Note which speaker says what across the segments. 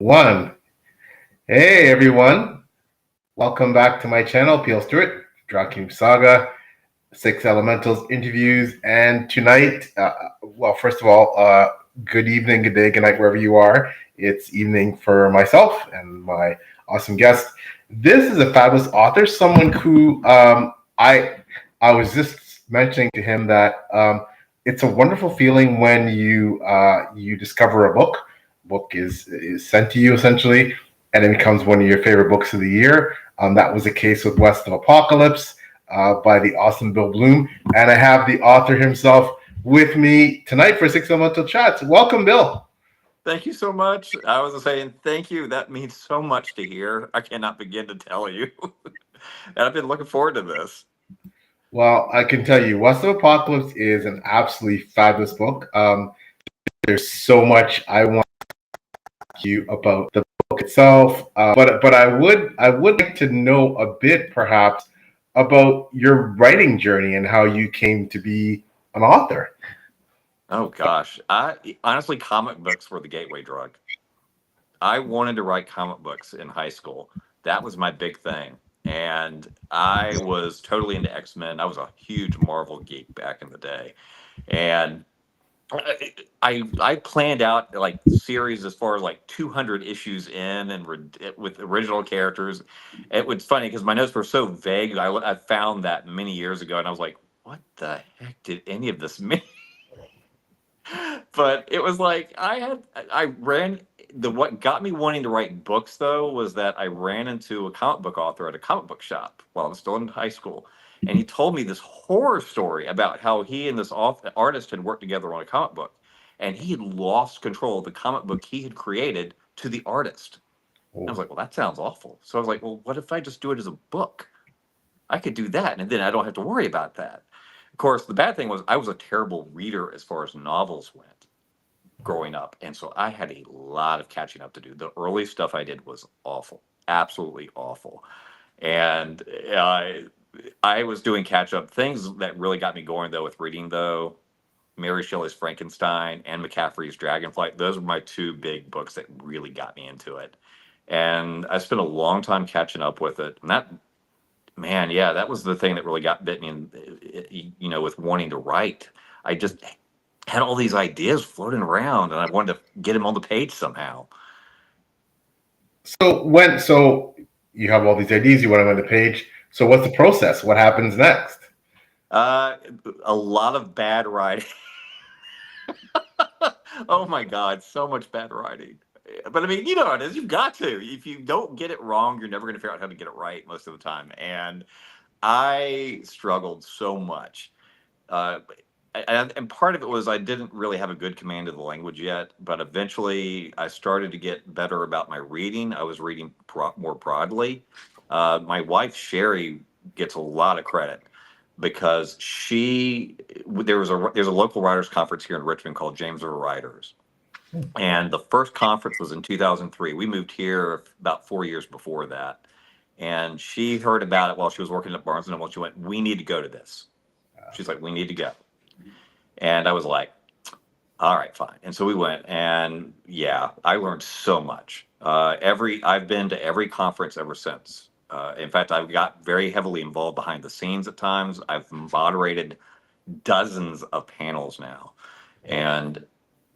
Speaker 1: One. Hey everyone, welcome back to my channel, Peel Stewart, Drakim Saga, Six Elementals interviews, and tonight, first of all, good evening, good day, good night, wherever you are. It's evening for myself and my awesome guest. This is a fabulous author, someone who I was just mentioning to him that it's a wonderful feeling when you discover a book. Book is sent to you essentially, and it becomes one of your favorite books of the year. That was the case with West of Apocalypse by the awesome Bill Bloom, and I have the author himself with me tonight for Six Elemental Chats. Welcome, Bill.
Speaker 2: Thank you so much. I was saying thank you. That means so much to hear. I cannot begin to tell you. And I've been looking forward to this.
Speaker 1: Well, I can tell you, West of Apocalypse is an absolutely fabulous book. There's so much I want to you about the book itself, but I would like to know a bit, perhaps, about your writing journey and how you came to be an author.
Speaker 2: Oh gosh. I honestly comic books were the gateway drug. I wanted to write comic books in high school. That was my big thing. And I was totally into X-Men. I was a huge Marvel geek back in the day. And I planned out like series as far as like 200 issues in and with original characters. It was funny because my notes were so vague. I found that many years ago, and I was like, "What the heck did any of this mean?" But it was like I ran the what got me wanting to write books though was that I ran into a comic book author at a comic book shop while I was still in high school, and he told me this horror story about how he and this artist had worked together on a comic book, and he had lost control of the comic book he had created to the artist. I was like, well, that sounds awful. So I was like, well, what if I just do it as a book? I could do that, and then I don't have to worry about that. Of course, the bad thing was I was a terrible reader as far as novels went growing up. And so I had a lot of catching up to do. The early stuff I did was awful, absolutely awful. And I was doing catch up things that really got me going, though, with reading, though. Mary Shelley's Frankenstein and McCaffrey's Dragonflight. Those were my two big books that really got me into it. And I spent a long time catching up with it. And that, man, yeah, that was the thing that really bit me, with wanting to write. I just had all these ideas floating around, and I wanted to get them on the page somehow.
Speaker 1: So you have all these ideas, you want them on the page. So what's the process? What happens next?
Speaker 2: Uh, a lot of bad writing. Oh my God, so much bad writing. But I mean, you know how it is. You've got to. If you don't get it wrong, you're never going to figure out how to get it right most of the time. And I struggled so much. Uh, and part of it was I didn't really have a good command of the language yet, but eventually I started to get better about my reading. I was reading more broadly. My wife Sherry gets a lot of credit because there's a local writers conference here in Richmond called James River Writers, and the first conference was in 2003. We moved here about 4 years before that, and she heard about it while she was working at Barnes and Noble. She went, "We need to go to this." She's like, "We need to go." And I was like, all right, fine. And so we went, and yeah, I learned so much. I've been to every conference ever since. In fact, I've got very heavily involved behind the scenes at times. I've moderated dozens of panels now, and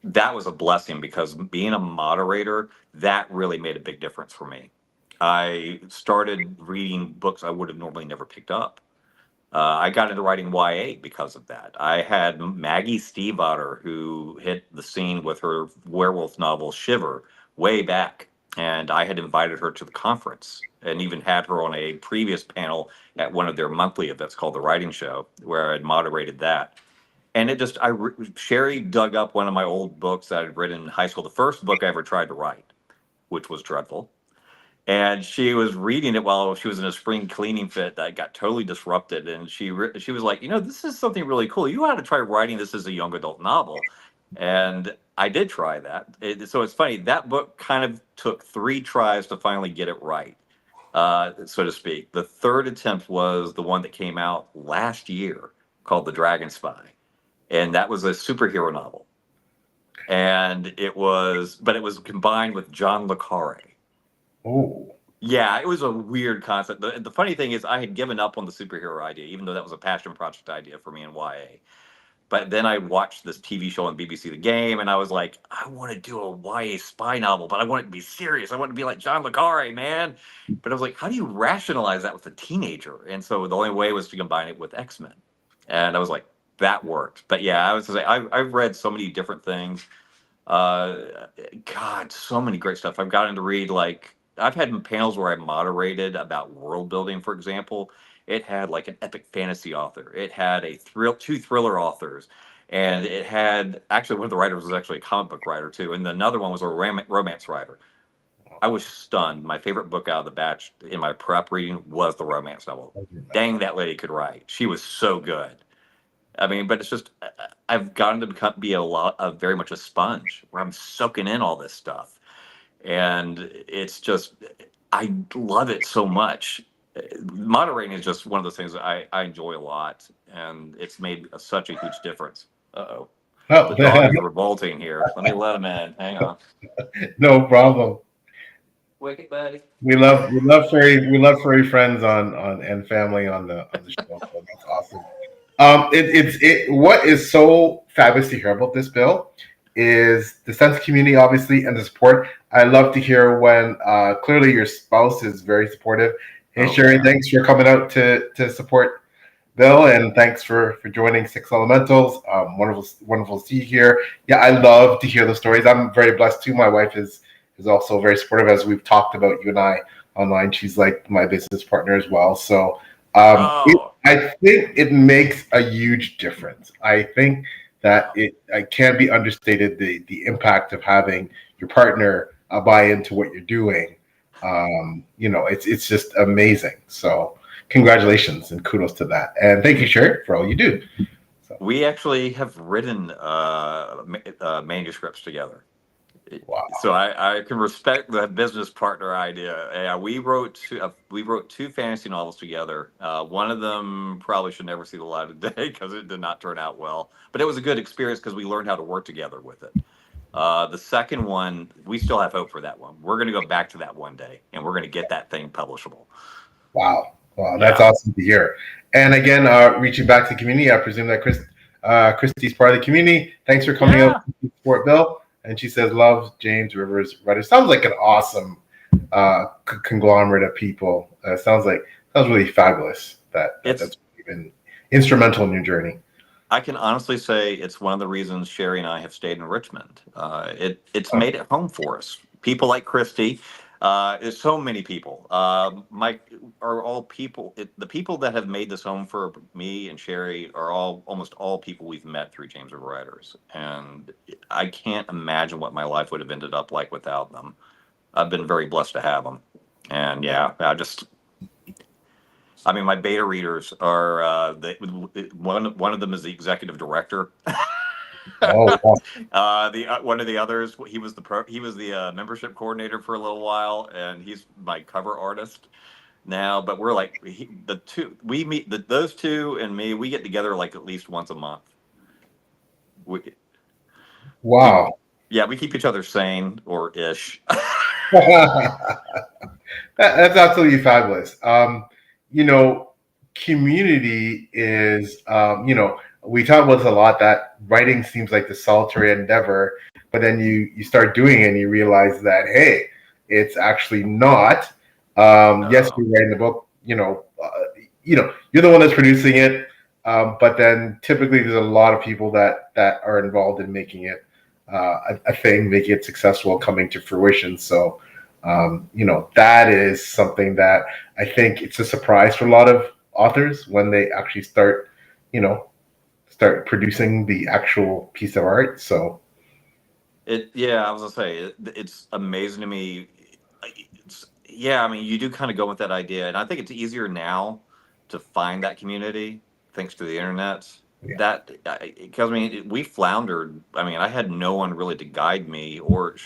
Speaker 2: that was a blessing because being a moderator, that really made a big difference for me. I started reading books I would have normally never picked up. I got into writing YA because of that. I had Maggie Stiefvater, who hit the scene with her werewolf novel Shiver way back. And I had invited her to the conference and even had her on a previous panel at one of their monthly events called The Writing Show, where I'd moderated that. And it just, Sherry dug up one of my old books that I'd written in high school, the first book I ever tried to write, which was dreadful, and she was reading it while she was in a spring cleaning fit that got totally disrupted. And she was like, this is something really cool. You ought to try writing this as a young adult novel. And I did try that. So it's funny, that book kind of took 3 tries to finally get it right, so to speak. The third attempt was the one that came out last year called The Dragon Spy. And that was a superhero novel. and it was combined with John le Carre.
Speaker 1: Oh,
Speaker 2: Yeah, it was a weird concept. The funny thing is, I had given up on the superhero idea, even though that was a passion project idea for me in YA. But then I watched this TV show on BBC, The Game, and I was like, I want to do a YA spy novel, but I want it to be serious. I want it to be like John le Carre, man. But I was like, how do you rationalize that with a teenager? And so the only way was to combine it with X-Men. And I was like, that worked. But yeah, I was gonna say, I've read so many different things. Uh, God, so many great stuff. I've gotten to read, like, I've had panels where I moderated about world building, for example. It had like an epic fantasy author. It had two thriller authors, and it had actually one of the writers was actually a comic book writer too, and another one was a romance writer. I was stunned. My favorite book out of the batch in my prep reading was the romance novel. Dang, that lady could write. She was so good. I mean, but it's just I've gotten to be a lot of very much a sponge where I'm soaking in all this stuff, and it's just I love it so much. Moderating is just one of those things that I enjoy a lot, and it's made such a huge difference. Uh-oh. The
Speaker 1: oh,
Speaker 2: dog is revolting here. Let me let him in. Hang on.
Speaker 1: no problem.
Speaker 2: Wicked buddy.
Speaker 1: We love furry friends on and family on the show. So that's awesome. What is so fabulous to hear about this bill is the sense of community, obviously, and the support. I love to hear when clearly your spouse is very supportive. Hey,
Speaker 2: Oh,
Speaker 1: Sherry,
Speaker 2: yeah.
Speaker 1: thanks for coming out to support Bill, and thanks for joining Six Elementals. Wonderful to see you here. Yeah, I love to hear the stories. I'm very blessed too. My wife is also very supportive, as we've talked about, you and I online. She's like my business partner as well. So
Speaker 2: Oh,
Speaker 1: I think it makes a huge difference. I think that it can't be understated the impact of having your partner buy into what you're doing. It's just amazing. So congratulations and kudos to that. And thank you, Sherry, for all you do. So,
Speaker 2: we actually have written manuscripts together.
Speaker 1: wow.
Speaker 2: So I can respect the business partner idea. Yeah, we wrote two fantasy novels together. One of them probably should never see the light of day because it did not turn out well. But it was a good experience because we learned how to work together with it. The second one, we still have hope for that one. We're going to go back to that one day, and we're going to get that thing publishable.
Speaker 1: Wow. Wow. That's
Speaker 2: Yeah.
Speaker 1: awesome to hear. And again, reaching back to the community, I presume that Christy's part of the community. Thanks for coming out
Speaker 2: Yeah.
Speaker 1: to support Bill. And she says, loves James Rivers writer. Sounds like an awesome conglomerate of people. Sounds really fabulous
Speaker 2: It's
Speaker 1: that's been instrumental in your journey.
Speaker 2: I can honestly say it's one of the reasons Sherry and I have stayed in Richmond. It's
Speaker 1: Oh,
Speaker 2: made it home for us. People like Christy, there's so many people. Mike are all people. The people that have made this home for me and Sherry are almost all people we've met through James River Writers, and I can't imagine what my life would have ended up like without them. I've been very blessed to have them, and yeah, I mean, my beta readers are one of them is the executive director.
Speaker 1: oh, wow.
Speaker 2: The one of the others, he was the membership coordinator for a little while, and he's my cover artist now. But we're like the two we meet those two and me. We get together like at least once a month. We keep
Speaker 1: Wow.
Speaker 2: yeah we keep each other sane or ish.
Speaker 1: That's absolutely fabulous. You know, community is, we talk about this a lot that writing seems like the solitary endeavor, but then you start doing it and you realize that, hey, it's actually not. Yes,
Speaker 2: No,
Speaker 1: you're writing the book, you're the one that's producing it. But then typically there's a lot of people that are involved in making it a thing, making it successful, coming to fruition. So, that is something that I think it's a surprise for a lot of authors when they actually you know, start producing the actual piece of art. So,
Speaker 2: yeah, I was gonna say it's amazing to me. Yeah, I mean, you do kind of go with that idea, and I think it's easier now to find that community thanks to the internet.
Speaker 1: yeah.
Speaker 2: That because I mean, we floundered. I mean, I had no one really to guide me, or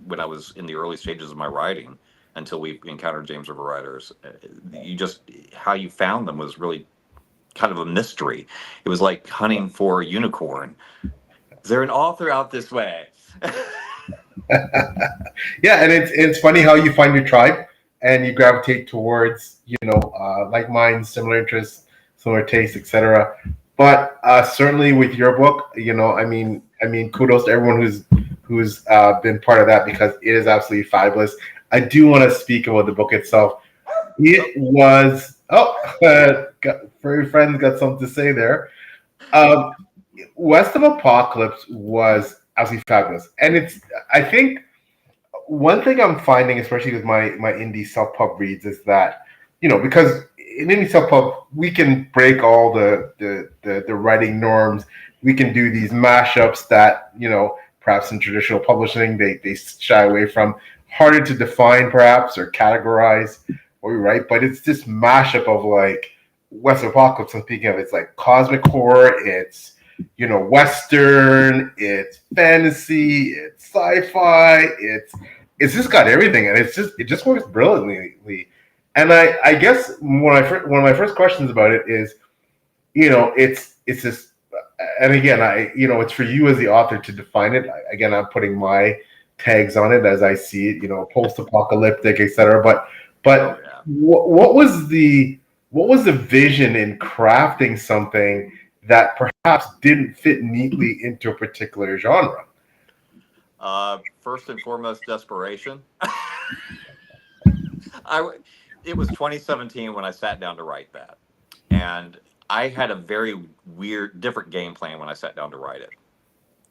Speaker 2: when I was in the early stages of my writing, until we encountered James River Writers. You just how you found them was really kind of a mystery. It was like hunting for a unicorn. Is there an author out this way?
Speaker 1: Yeah, and it's funny how you find your tribe and you gravitate towards like minds, similar interests, similar tastes, etc. But certainly with your book, kudos to everyone who's been part of that, because it is absolutely fabulous. I do want to speak about the book itself. It was furry friends got something to say there. Um, West of Apocalypse was absolutely fabulous, and I think one thing I'm finding, especially with my indie self pub reads, is that because in indie self pub we can break all the writing norms. We can do these mashups that perhaps in traditional publishing they shy away from, harder to define perhaps or categorize or write. But it's this mashup of like West Apocalypse. I'm speaking of, it's like cosmic horror. It's Western. It's fantasy. It's sci-fi. It's just got everything, and it just works brilliantly. And I guess one of my first questions about it is, it's just, and again, it's for you as the author to define it. Again, I'm putting my tags on it as I see it, post-apocalyptic, etc. But what was the vision in crafting something that perhaps didn't fit neatly into a particular genre?
Speaker 2: First and foremost, desperation. It was 2017 when I sat down to write that, and I had a very different game plan when I sat down to write it.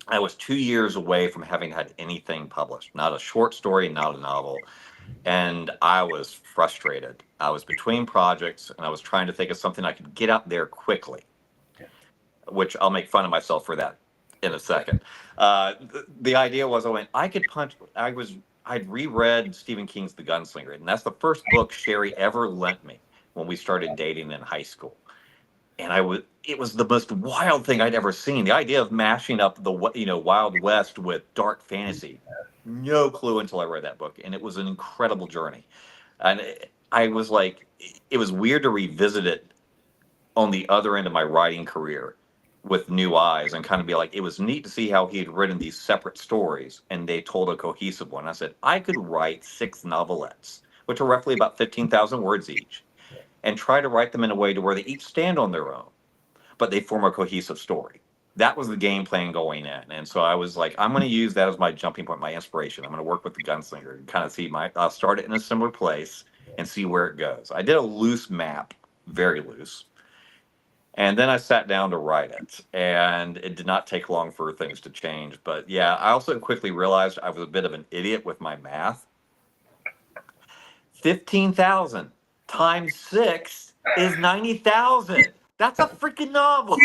Speaker 2: I was 2 years away from having had anything published, not a short story, not a novel, and I was frustrated. I was between projects, and I was trying to think of something I could get out there quickly, which I'll make fun of myself for that in a second. The idea was I could punch. I'd reread Stephen King's The Gunslinger, and that's the first book Sherry ever lent me when we started dating in high school. And it was the most wild thing I'd ever seen. The idea of mashing up the Wild West with dark fantasy. No clue until I read that book, and it was an incredible journey. And I was like, it was weird to revisit it on the other end of my writing career with new eyes and kind of be like, it was neat to see how he had written these separate stories and they told a cohesive one. I said, I could write 6 novelettes, which are roughly about 15,000 words each, and try to write them in a way to where they each stand on their own, but they form a cohesive story. That was the game plan going in. And so I was like, I'm going to use that as my jumping point, my inspiration. I'm going to work with the Gunslinger and kind of see I'll start it in a similar place and see where it goes. I did a loose map, very loose. And then I sat down to write it, and it did not take long for things to change. But yeah, I also quickly realized I was a bit of an idiot with my math. 15,000 times 6 is 90,000. That's a freaking novel.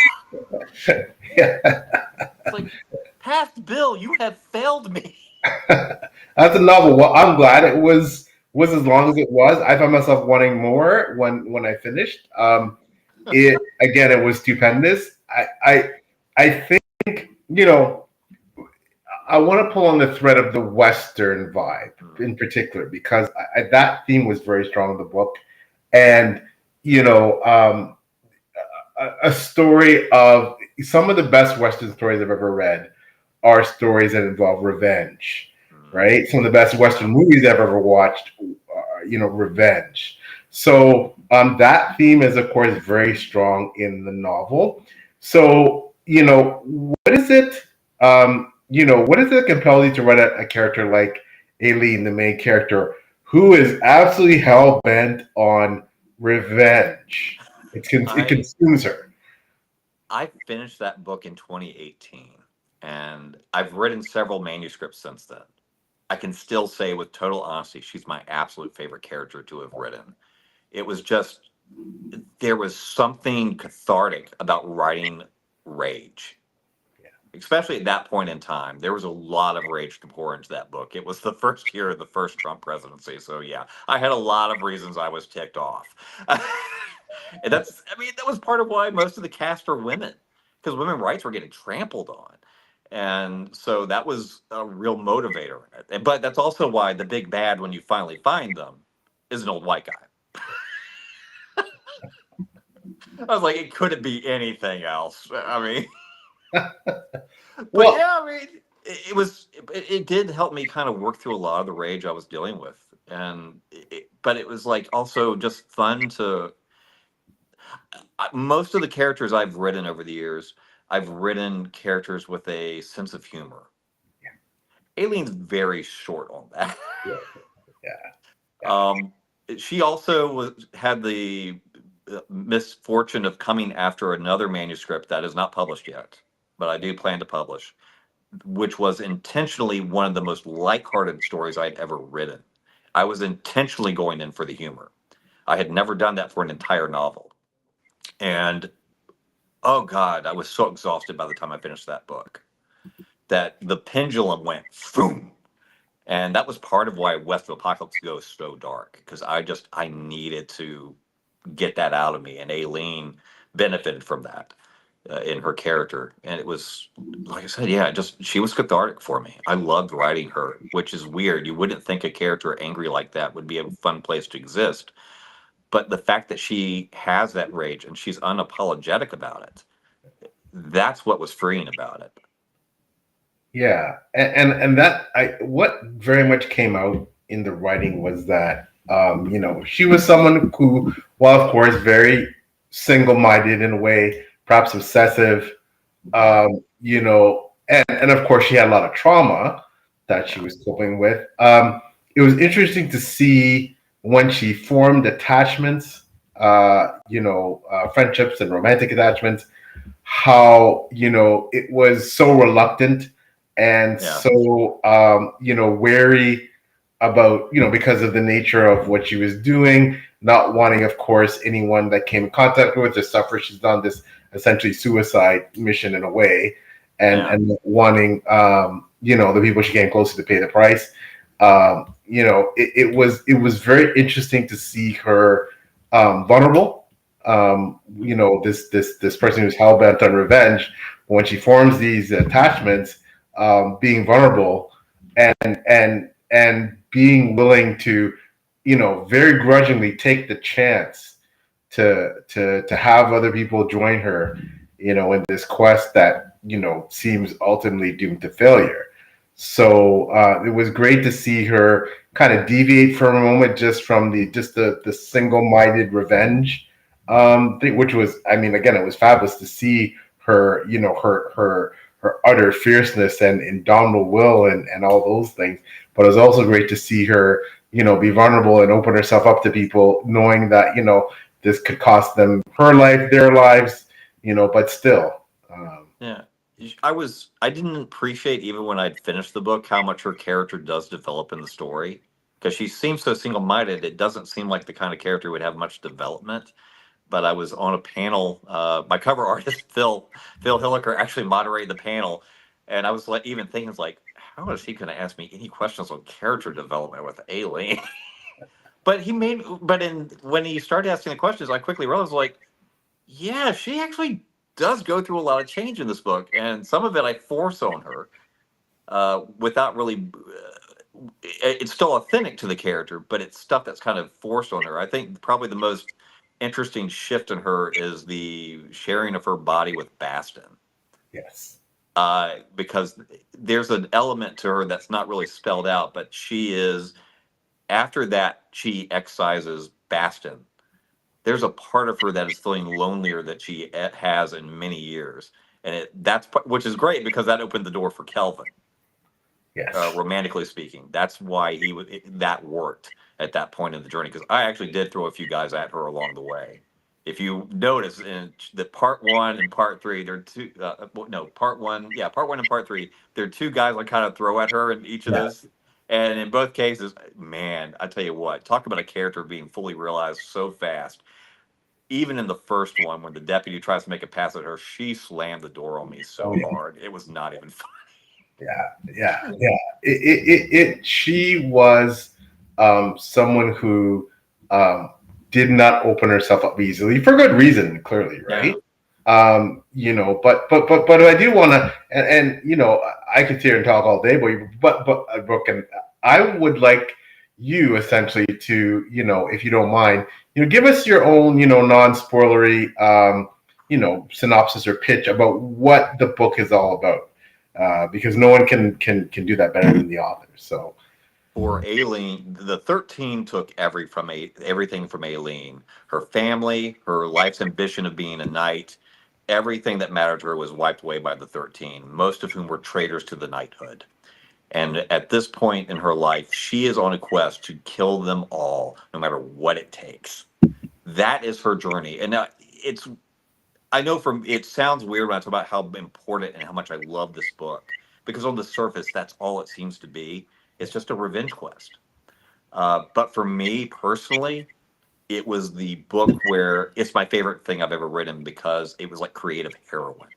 Speaker 2: It's like, past Bill, you have failed me.
Speaker 1: That's a novel. Well, I'm glad it was as long as it was. I found myself wanting more when I finished. It was stupendous. I think I want to pull on the thread of the Western vibe in particular, because that theme was very strong in the book, and a story of some of the best Western stories I've ever read are stories that involve revenge, right? Some of the best Western movies I've ever watched are, revenge. So that theme is, of course, very strong in the novel. So, what is it, what is it that compels you to write a character like Aileen, the main character, who is absolutely hell-bent on revenge? It consumes her.
Speaker 2: I finished that book in 2018, and I've written several manuscripts since then. I can still say with total honesty, she's my absolute favorite character to have written. It was just, there was something cathartic about writing rage. Especially at that point in time, there was a lot of rage to pour into that book. It was the first year of the first Trump presidency. So yeah, I had a lot of reasons I was ticked off. And that was part of why most of the cast are women, because women's rights were getting trampled on. And so that was a real motivator. But that's also why the big bad, when you finally find them, is an old white guy. I was like, it couldn't be anything else. I mean, But
Speaker 1: Well,
Speaker 2: yeah, I mean, it did help me kind of work through a lot of the rage I was dealing with, and but it was like also just fun to. Most of the characters I've written over the years, I've written characters with a sense of humor. Aileen's very short on that.
Speaker 1: yeah, yeah, yeah.
Speaker 2: um, she also had the misfortune of coming after another manuscript that is not published yet, but I do plan to publish, which was intentionally one of the most lighthearted stories I'd ever written. I was intentionally going in for the humor. I had never done that for an entire novel. And oh God, I was so exhausted by the time I finished that book that the pendulum went boom. And that was part of why West of Apocalypse goes so dark, because I needed to get that out of me. And Aileen benefited from that in her character. And it was, like I said, yeah, just she was cathartic for me. I loved writing her, which is weird. You wouldn't think a character angry like that would be a fun place to exist. But the fact that she has that rage and she's unapologetic about it, that's what was freeing about it.
Speaker 1: Yeah, and that I what very much came out in the writing was that she was someone who, while of course very single-minded in a way, perhaps obsessive, and of course she had a lot of trauma that she
Speaker 2: Yeah.
Speaker 1: was coping with. It was interesting to see when she formed attachments, friendships and romantic attachments, how it was so reluctant and
Speaker 2: Yeah.
Speaker 1: so wary about because of the nature of what she was doing, not wanting of course anyone that came in contact with her to suffer. She's on this essentially suicide mission in a way, and
Speaker 2: Yeah.
Speaker 1: wanting the people she came close to pay the price. It was very interesting to see her vulnerable. This person who's hell bent on revenge, when she forms these attachments, being vulnerable and being willing to, very grudgingly take the chance to have other people join her, in this quest that seems ultimately doomed to failure. So it was great to see her kind of deviate for a moment just from the single-minded revenge thing, which was, I mean, again, it was fabulous to see her, her utter fierceness and indomitable will and all those things. But it was also great to see her, be vulnerable and open herself up to people, knowing that, this could cost them her life, their lives, but still.
Speaker 2: Yeah. I didn't appreciate even when I'd finished the book how much her character does develop in the story. Because she seems so single minded, it doesn't seem like the kind of character would have much development. But I was on a panel, my cover artist, Phil Hilliker, actually moderated the panel. And I was like, even thinking, like, how is he going to ask me any questions on character development with Aileen? When he started asking the questions, I quickly realized, like, yeah, she actually does go through a lot of change in this book, and some of it I force on her without really. It's still authentic to the character, but it's stuff that's kind of forced on her. I think probably the most interesting shift in her is the sharing of her body with Baston,
Speaker 1: Yes.
Speaker 2: because there's an element to her that's not really spelled out, but she is. After that, she excises Baston. There's a part of her that is feeling lonelier that she has in many years, and which is great because that opened the door for Kelvin,
Speaker 1: Yes.
Speaker 2: romantically speaking. That's why that worked at that point in the journey, because I actually did throw a few guys at her along the way. If you notice in the part one and part three, there are two. No, part one and part three. There are two guys I kind of throw at her in each of
Speaker 1: Yeah.
Speaker 2: those. And in both cases, man, I tell you what, talk about a character being fully realized so fast. Even in the first one, when the deputy tries to make a pass at her, she slammed the door on me
Speaker 1: Oh
Speaker 2: so
Speaker 1: yeah.
Speaker 2: hard. It was not even fun.
Speaker 1: Yeah. Yeah. Yeah. She was someone who did not open herself up easily for good reason, clearly,
Speaker 2: Yeah.
Speaker 1: right? But I do want to, I could sit here and talk all day, but Brooke, and I would like you essentially to, if you don't mind, give us your own, non-spoilery, synopsis or pitch about what the book is all about, because no one can do that better than the author. So
Speaker 2: For Aileen, the 13 took everything from Aileen, her family, her life's ambition of being a knight, everything that mattered to her was wiped away by the 13, most of whom were traitors to the knighthood. And at this point in her life, she is on a quest to kill them all, no matter what it takes. That is her journey. And now I know it sounds weird when I talk about how important and how much I love this book, because on the surface, that's all it seems to be. It's just a revenge quest. But for me personally, it was the book where it's my favorite thing I've ever written because it was like creative heroin.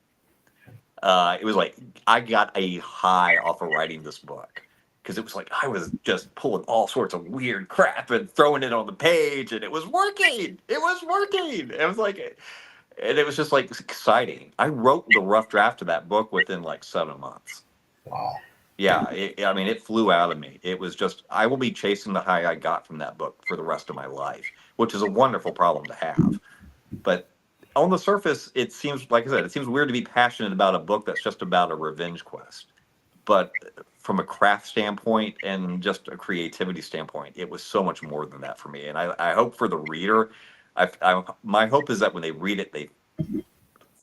Speaker 2: It was like I got a high off of writing this book because it was like I was just pulling all sorts of weird crap and throwing it on the page, and it was working. It was working. It was like, and it was just like exciting. I wrote the rough draft of that book within like 7 months.
Speaker 1: wow.
Speaker 2: Yeah, I mean, it flew out of me. It was just, I will be chasing the high I got from that book for the rest of my life, which is a wonderful problem to have. But on the surface, it seems, like I said, it seems weird to be passionate about a book that's just about a revenge quest. But from a craft standpoint and just a creativity standpoint, it was so much more than that for me. And I hope for the reader, my hope is that when they read it, they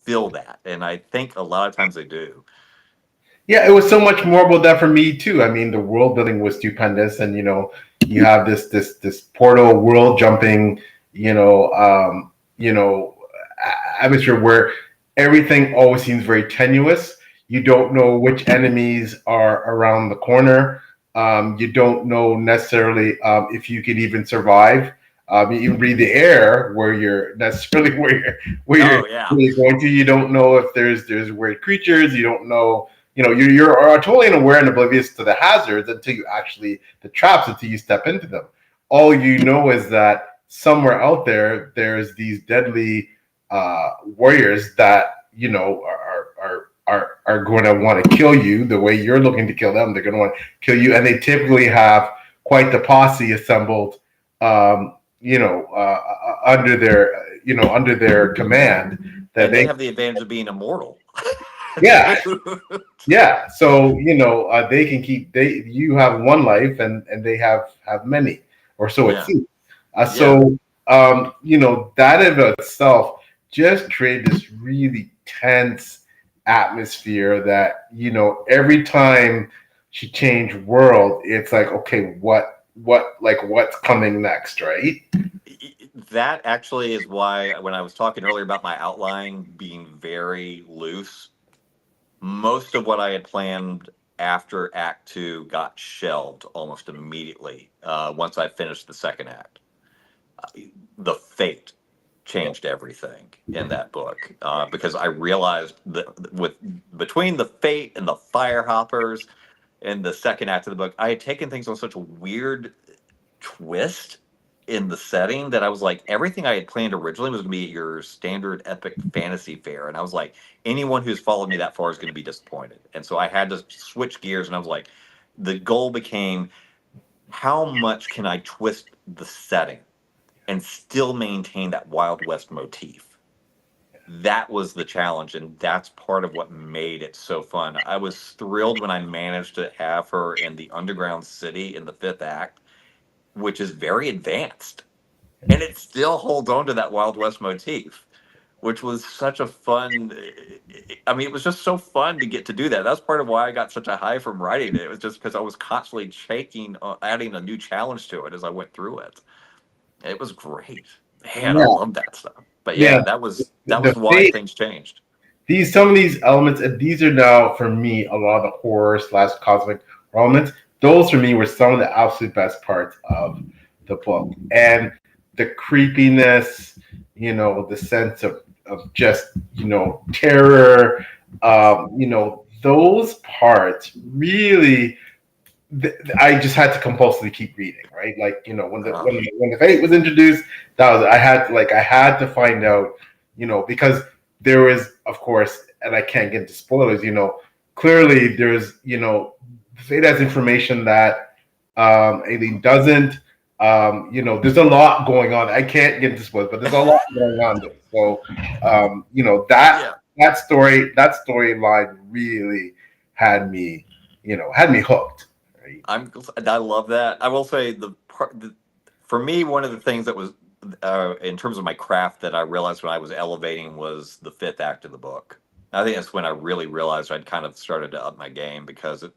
Speaker 2: feel that. And I think a lot of times they do.
Speaker 1: Yeah, it was so much more about that for me too. I mean, the world building was stupendous, and you have this portal world jumping, atmosphere where everything always seems very tenuous. You don't know which enemies are around the corner. You don't know necessarily if you can even survive. You even breathe the air where you're necessarily
Speaker 2: Oh, yeah.
Speaker 1: really going to. You don't know if there's weird creatures. You don't know. You're totally unaware and oblivious to the hazards until you actually the traps until you step into them. All you know is that somewhere out there there's these deadly warriors that are going to want to kill you the way you're looking to kill them. They're going to want to kill you, and they typically have quite the posse assembled, under their command. That
Speaker 2: And they have the advantage of being immortal.
Speaker 1: yeah, yeah. So they can you have one life, and they have many, or so it
Speaker 2: Yeah.
Speaker 1: seems.
Speaker 2: Yeah.
Speaker 1: That in itself just created this really tense atmosphere that every time she changed world, it's like, okay, what's coming next, right?
Speaker 2: That actually is why when I was talking earlier about my outline being very loose, most of what I had planned after Act Two got shelved almost immediately once I finished the second act. The fate changed everything in that book because I realized that between the fate and the fire hoppers in the second act of the book, I had taken things on such a weird twist in the setting that I was like, everything I had planned originally was going to be your standard epic fantasy fare. And I was like, anyone who's followed me that far is going to be disappointed. And so I had to switch gears, and I was like, the goal became, how much can I twist the setting and still maintain that Wild West motif? That was the challenge, and that's part of what made it so fun. I was thrilled when I managed to have her in the underground city in the fifth act, which is very advanced, and it still holds on to that Wild West motif, which was such a fun. I mean, it was just so fun to get to do that. That's part of why I got such a high from writing it. It was just because I was constantly adding a new challenge to it as I went through it. It was great. Man, I
Speaker 1: Yeah,
Speaker 2: love that stuff. But
Speaker 1: yeah.
Speaker 2: yeah, that was
Speaker 1: The
Speaker 2: why
Speaker 1: fate,
Speaker 2: things changed.
Speaker 1: some of these elements, and these are now for me a lot of the horror slash cosmic elements. Those for me were some of the absolute best parts of the book, and the creepiness, the sense of just terror, those parts really. I just had to compulsively keep reading, right? Like when the
Speaker 2: Uh,
Speaker 1: when the fate was introduced, that was I had to find out, because there was, of course, and I can't get into spoilers. Clearly there's fate has information that Aileen doesn't. There's a lot going on. I can't get into spoilers, but there's a lot going on there. So,
Speaker 2: Yeah.
Speaker 1: that storyline really had me, had me hooked. Right?
Speaker 2: I love that. I will say for me, one of the things that was in terms of my craft that I realized when I was elevating was the fifth act of the book. I think that's when I really realized I'd kind of started to up my game because it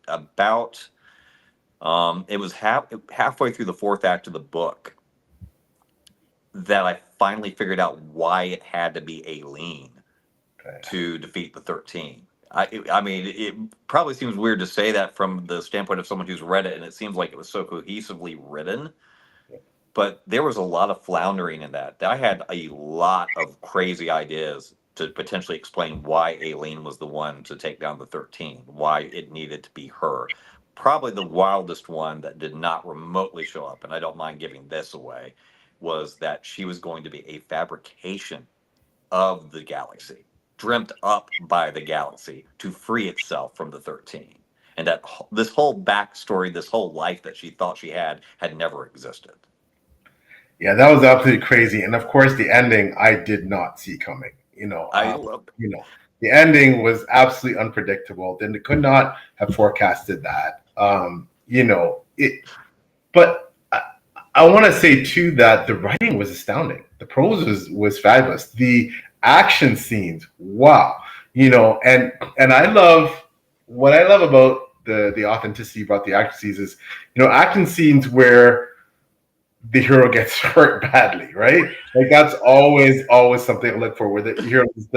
Speaker 2: was halfway through the fourth act of the book that I finally figured out why it had to be Aileen to defeat the 13. I mean, it probably seems weird to say that from the standpoint of someone who's read it, and it seems like it was so cohesively written. But there was a lot of floundering in that. I had a lot of crazy ideas to potentially explain why Aileen was the one to take down the 13, why it needed to be her. Probably the wildest one that did not remotely show up, and I don't mind giving this away, was that she was going to be a fabrication of the galaxy, dreamt up by the galaxy to free itself from the 13. And that this whole backstory, this whole life that she thought she had never existed.
Speaker 1: Yeah, that was absolutely crazy. And of course, the ending I did not see coming.
Speaker 2: I love it.
Speaker 1: The ending was absolutely unpredictable. Then they could not have forecasted that. But I want to say too that the writing was astounding. The prose was fabulous. The action scenes, wow. And I love what I love about the authenticity about the action scenes is, action scenes where the hero gets hurt badly, right? Like that's always something I look for, where the hero just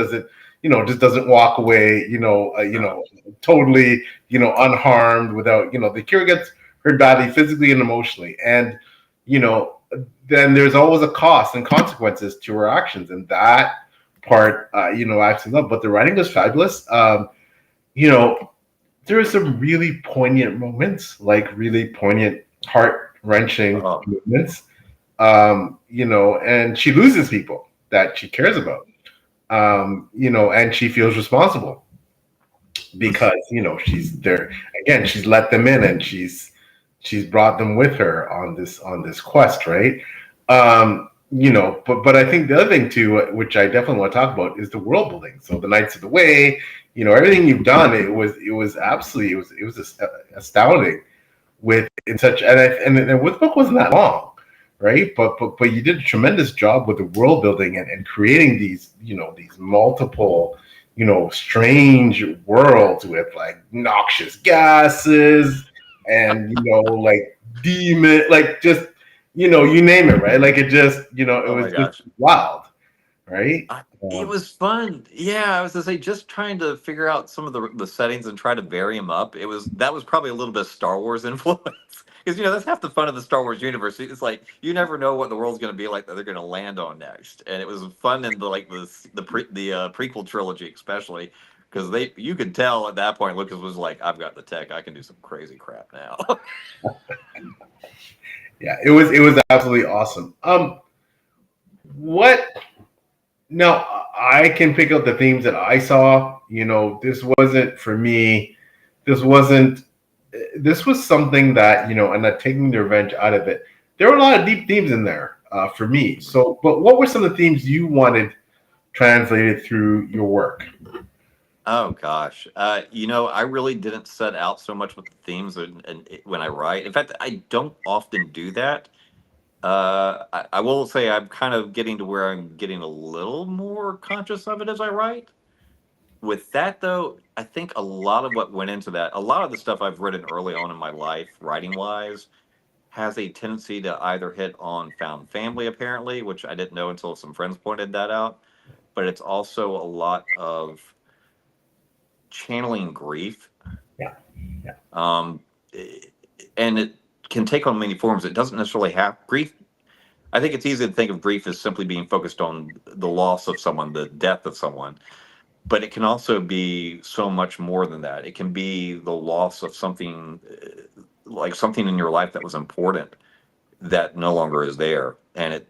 Speaker 1: doesn't walk away, totally, unharmed without, the hero gets hurt badly physically and emotionally, and you know, then there's always a cost and consequences to her actions, and that part, I actually love. But the writing was fabulous. You know, there are some really poignant moments, like really poignant, heart wrenching
Speaker 2: Oh,
Speaker 1: moments. And she loses people that she cares about. And she feels responsible because she's there again. She's let them in, and she's brought them with her on this quest, right? But I think the other thing too, which I definitely want to talk about, is the world building. So the Knights of the Way, everything you've done, it was absolutely it was astounding with in such and with the book wasn't that long, right? But you did a tremendous job with the world building and creating these multiple strange worlds with like noxious gases and like demon, like just you name it, right? Like it just it
Speaker 2: oh
Speaker 1: was
Speaker 2: my
Speaker 1: just
Speaker 2: gosh.
Speaker 1: wild, right?
Speaker 2: It
Speaker 1: Um,
Speaker 2: was fun. Yeah, I was gonna say just trying to figure out some of the settings and try to vary them up. That was probably a little bit of Star Wars influence because that's half the fun of the Star Wars universe. It's like you never know what the world's gonna be like that they're gonna land on next, and it was fun in the prequel trilogy especially because you could tell at that point Lucas was like, I've got the tech, I can do some crazy crap now.
Speaker 1: yeah, it was absolutely awesome. What Now I can pick up the themes that I saw. This wasn't for me. This wasn't. This was something that and not taking the revenge out of it. There were a lot of deep themes in there for me. So, but what were some of the themes you wanted translated through your work?
Speaker 2: Oh gosh, I really didn't set out so much with the themes when I write. In fact, I don't often do that. I will say I'm kind of getting to where I'm getting a little more conscious of it as I write. With that though, I think a lot of what went into that, a lot of the stuff I've written early on in my life, writing wise, has a tendency to either hit on found family, apparently, which I didn't know until some friends pointed that out. But it's also a lot of channeling grief.
Speaker 1: Yeah, yeah,
Speaker 2: Um, eh, and it can take on many forms. It doesn't necessarily have grief. I think it's easy to think of grief as simply being focused on the loss of someone, the death of someone, but it can also be so much more than that. It can be the loss of something, like something in your life that was important that no longer is there. And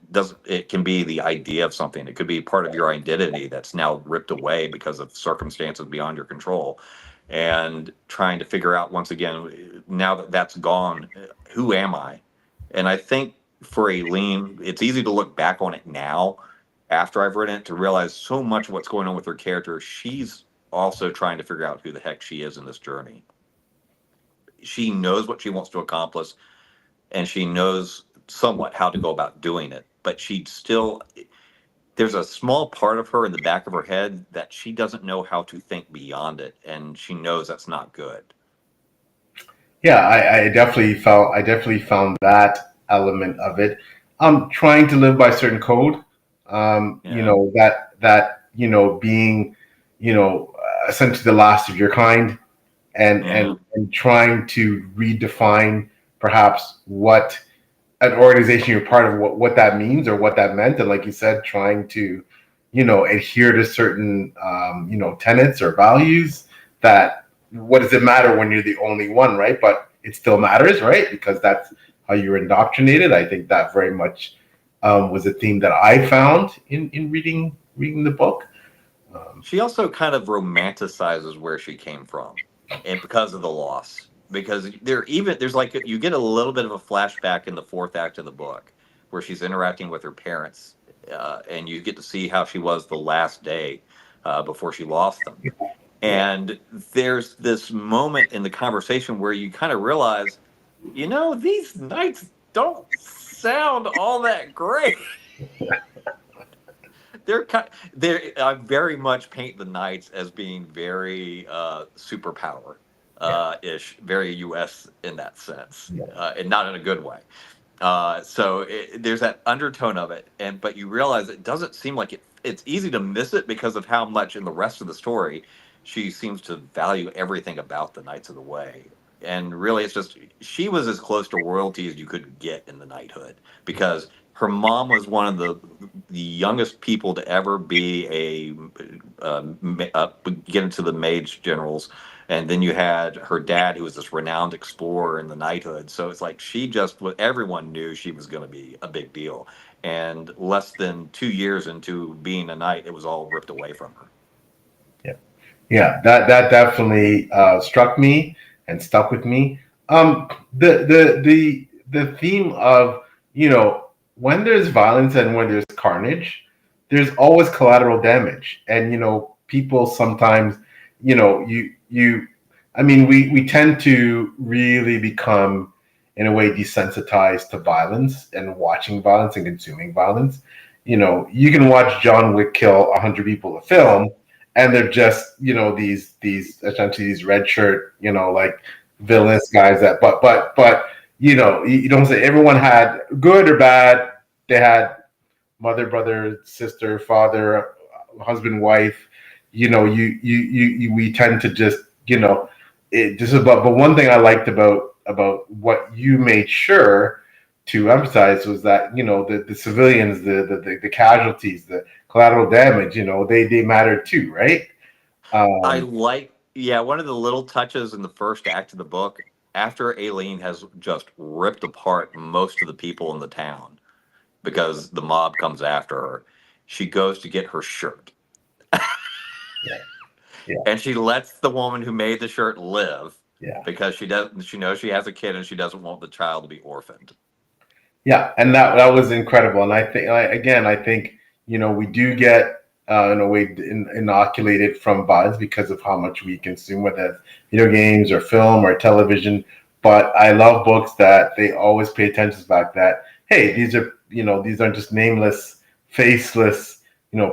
Speaker 2: it can be the idea of something. It could be part of your identity that's now ripped away because of circumstances beyond your control. And trying to figure out once again, now that that's gone, who am I? And I think for Aileen, it's easy to look back on it now after I've written it to realize so much of what's going on with her character. She's also trying to figure out who the heck she is in this journey. She knows what she wants to accomplish, and she knows somewhat how to go about doing it, but she still, there's a small part of her in the back of her head that she doesn't know how to think beyond it, and she knows that's not good.
Speaker 1: Yeah, I definitely found that element of it. I'm trying to live by a certain code.
Speaker 2: Yeah.
Speaker 1: Being, essentially the last of your kind, and
Speaker 2: Yeah.
Speaker 1: trying to redefine perhaps what an organization you're part of, what that means or what that meant, and like you said, trying to, adhere to certain, tenets or values. That what does it matter when you're the only one, right? But it still matters, right? Because that's how you're indoctrinated. I think that very much was a theme that I found in reading the book.
Speaker 2: She also kind of romanticizes where she came from, and because of the loss. Because there's like you get a little bit of a flashback in the fourth act of the book where she's interacting with her parents, and you get to see how she was the last day before she lost them.
Speaker 1: Yeah,
Speaker 2: And there's this moment in the conversation where you kind of realize, these nights don't sound all that great. They're I very much paint the knights as being very superpower
Speaker 1: yeah,
Speaker 2: ish, very US in that sense,
Speaker 1: yeah,
Speaker 2: and not in a good way. There's that undertone of it, but you realize it doesn't seem like it. It's easy to miss it because of how much in the rest of the story she seems to value everything about the Knights of the Way. And really, it's just she was as close to royalty as you could get in the knighthood because her mom was one of the youngest people to ever be get into the mage generals, and then you had her dad, who was this renowned explorer in the knighthood. So it's like everyone knew she was going to be a big deal. And less than 2 years into being a knight, it was all ripped away from her.
Speaker 1: yeah. Yeah, that definitely struck me and stuck with me. The theme of, when there's violence and when there's carnage, there's always collateral damage, and people sometimes, I mean, we tend to really become, in a way, desensitized to violence and watching violence and consuming violence. You can watch John Wick kill 100 people a film, and they're just, these essentially these red shirt, like villainous guys that, but you don't say everyone had good or bad. They had mother, brother, sister, father, husband, wife. We tend to just, it just about. But one thing I liked about what you made sure to emphasize was that, the civilians, the casualties, the collateral damage, they matter too, right?
Speaker 2: I
Speaker 1: Um,
Speaker 2: like, yeah, one of the little touches in the first act of the book, after Aileen has just ripped apart most of the people in the town because the mob comes after her, she goes to get her shirt.
Speaker 1: yeah, yeah,
Speaker 2: And she lets the woman who made the shirt live
Speaker 1: yeah.
Speaker 2: because she knows she has a kid and she doesn't want the child to be orphaned.
Speaker 1: Yeah, and that was incredible. And I think, again, I think, we do get, in a way, inoculated from buzz because of how much we consume, whether it's video games or film or television. But I love books that they always pay attention to the fact that, hey, these aren't just nameless, faceless,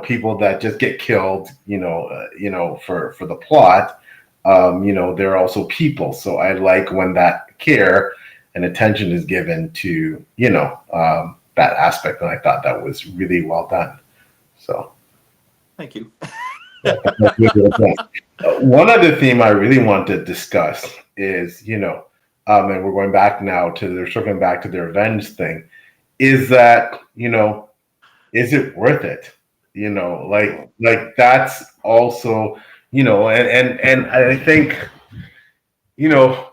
Speaker 1: people that just get killed, for the plot. They're also people. So I like when that care and attention is given to, that aspect, and I thought that was really well done. So
Speaker 2: Thank you.
Speaker 1: yeah, that's really well done. One other theme I really want to discuss is, and we're going back now to they're circling back to the revenge thing, is that, is it worth it? Like that's also, and I think,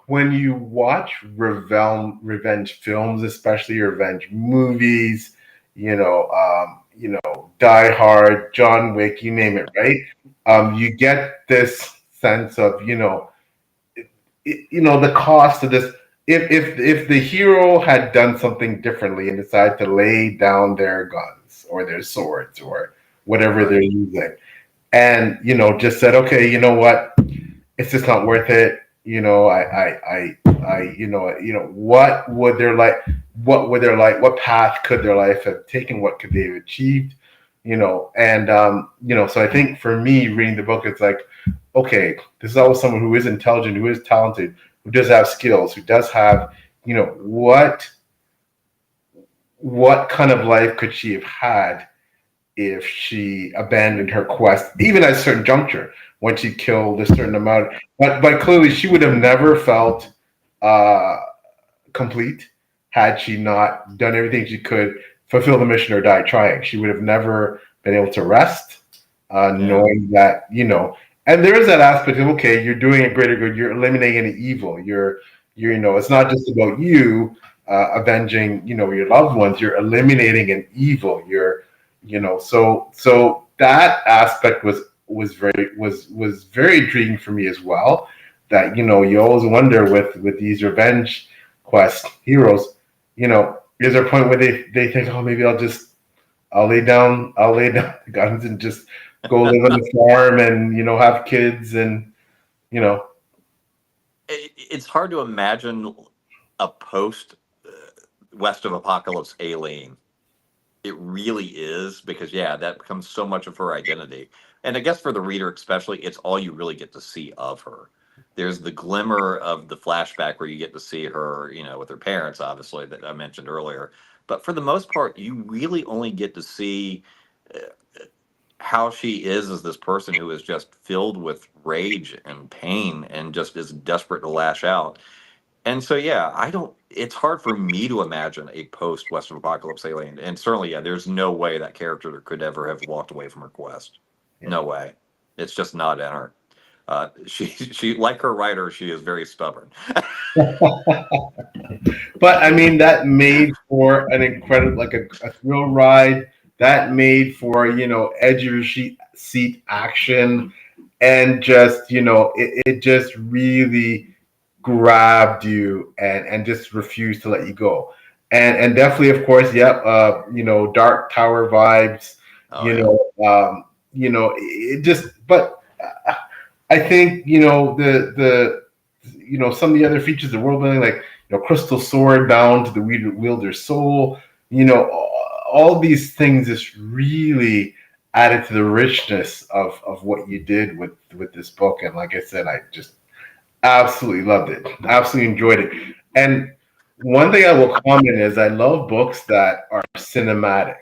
Speaker 1: when you watch revenge films, especially revenge movies, Die Hard, John Wick, you name it, right? You get this sense of, the cost of this. if the hero had done something differently and decided to lay down their guns or their swords or whatever they're
Speaker 2: Right.
Speaker 1: using, and just said, okay, you know what, it's just not worth it. What would their life, what path could their life have taken? What could they have achieved? And so I think for me, reading the book, it's like, okay, this is always someone who is intelligent, who is talented, who does have skills, who does have, what kind of life could she have had if she abandoned her quest, even at a certain juncture, when she killed a certain amount. But clearly, she would have never felt uh, complete had she not done everything she could, fulfill the mission or die trying. She would have never been able to rest,
Speaker 2: Yeah.
Speaker 1: knowing that, and there is that aspect of, okay, you're doing a greater good, you're eliminating any evil, you're it's not just about you avenging, your loved ones, you're eliminating an evil, so that aspect was very intriguing for me as well. That you always wonder with these revenge quest heroes, is there a point where they think, oh, maybe I'll lay down the guns and just go live on the farm and have kids and you know
Speaker 2: It's hard to imagine a post West of Apocalypse alien. It really is, because yeah, that becomes so much of her identity. And I guess for the reader especially, it's all you really get to see of her. There's the glimmer of the flashback where you get to see her, with her parents, obviously, that I mentioned earlier. But for the most part, you really only get to see uh, how she is as this person who is just filled with rage and pain and just is desperate to lash out. And so, yeah, I don't. It's hard for me to imagine a post Western Apocalypse alien, and certainly, yeah, there's no way that character could ever have walked away from her quest.
Speaker 1: yeah.
Speaker 2: No way. It's just not in her. She like her writer, she is very stubborn.
Speaker 1: But I mean, that made for an incredible, like a thrill ride. That made for edge of your seat action, and just it just really grabbed you and just refused to let you go. And definitely, of course, yep, Dark Tower vibes.
Speaker 2: Oh yeah.
Speaker 1: It just. But I think some of the other features of world building, like crystal sword down to the wielder's soul, all these things just really added to the richness of what you did with this book. And like I said, I just absolutely loved it, absolutely enjoyed it. And one thing I will comment is I love books that are cinematic,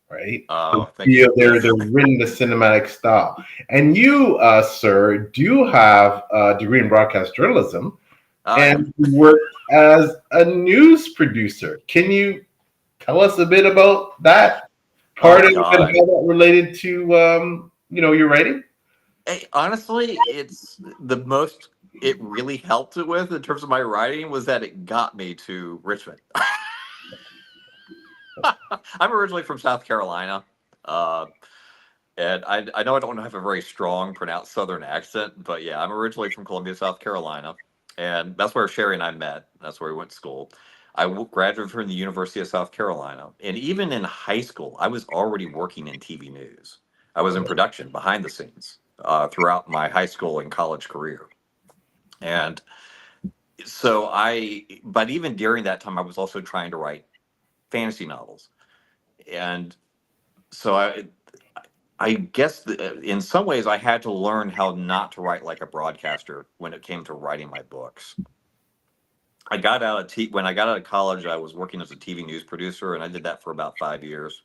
Speaker 1: right?
Speaker 2: Oh, thank you.
Speaker 1: Feel they're written the cinematic style. And you, sir, do have a degree in broadcast journalism,
Speaker 2: Oh yeah.
Speaker 1: and you worked as a news producer. Can you tell us a bit about that part
Speaker 2: Oh
Speaker 1: of it and
Speaker 2: God.
Speaker 1: how that related to your writing?
Speaker 2: Hey, honestly, it's the most it really helped it with in terms of my writing was that it got me to Richmond. I'm originally from South Carolina. Uh, And I know I don't have a very strong, pronounced Southern accent, but yeah, I'm originally from Columbia, South Carolina. And that's where Sherry and I met. That's where we went to school. Graduated from the University of South Carolina. And even in high school, I was already working in TV news. I was in production behind the scenes throughout my high school and college career. And but even during that time, I was also trying to write fantasy novels. And so I guess in some ways I had to learn how not to write like a broadcaster when it came to writing my books. When I got out of college, I was working as a TV news producer, and I did that for about 5 years.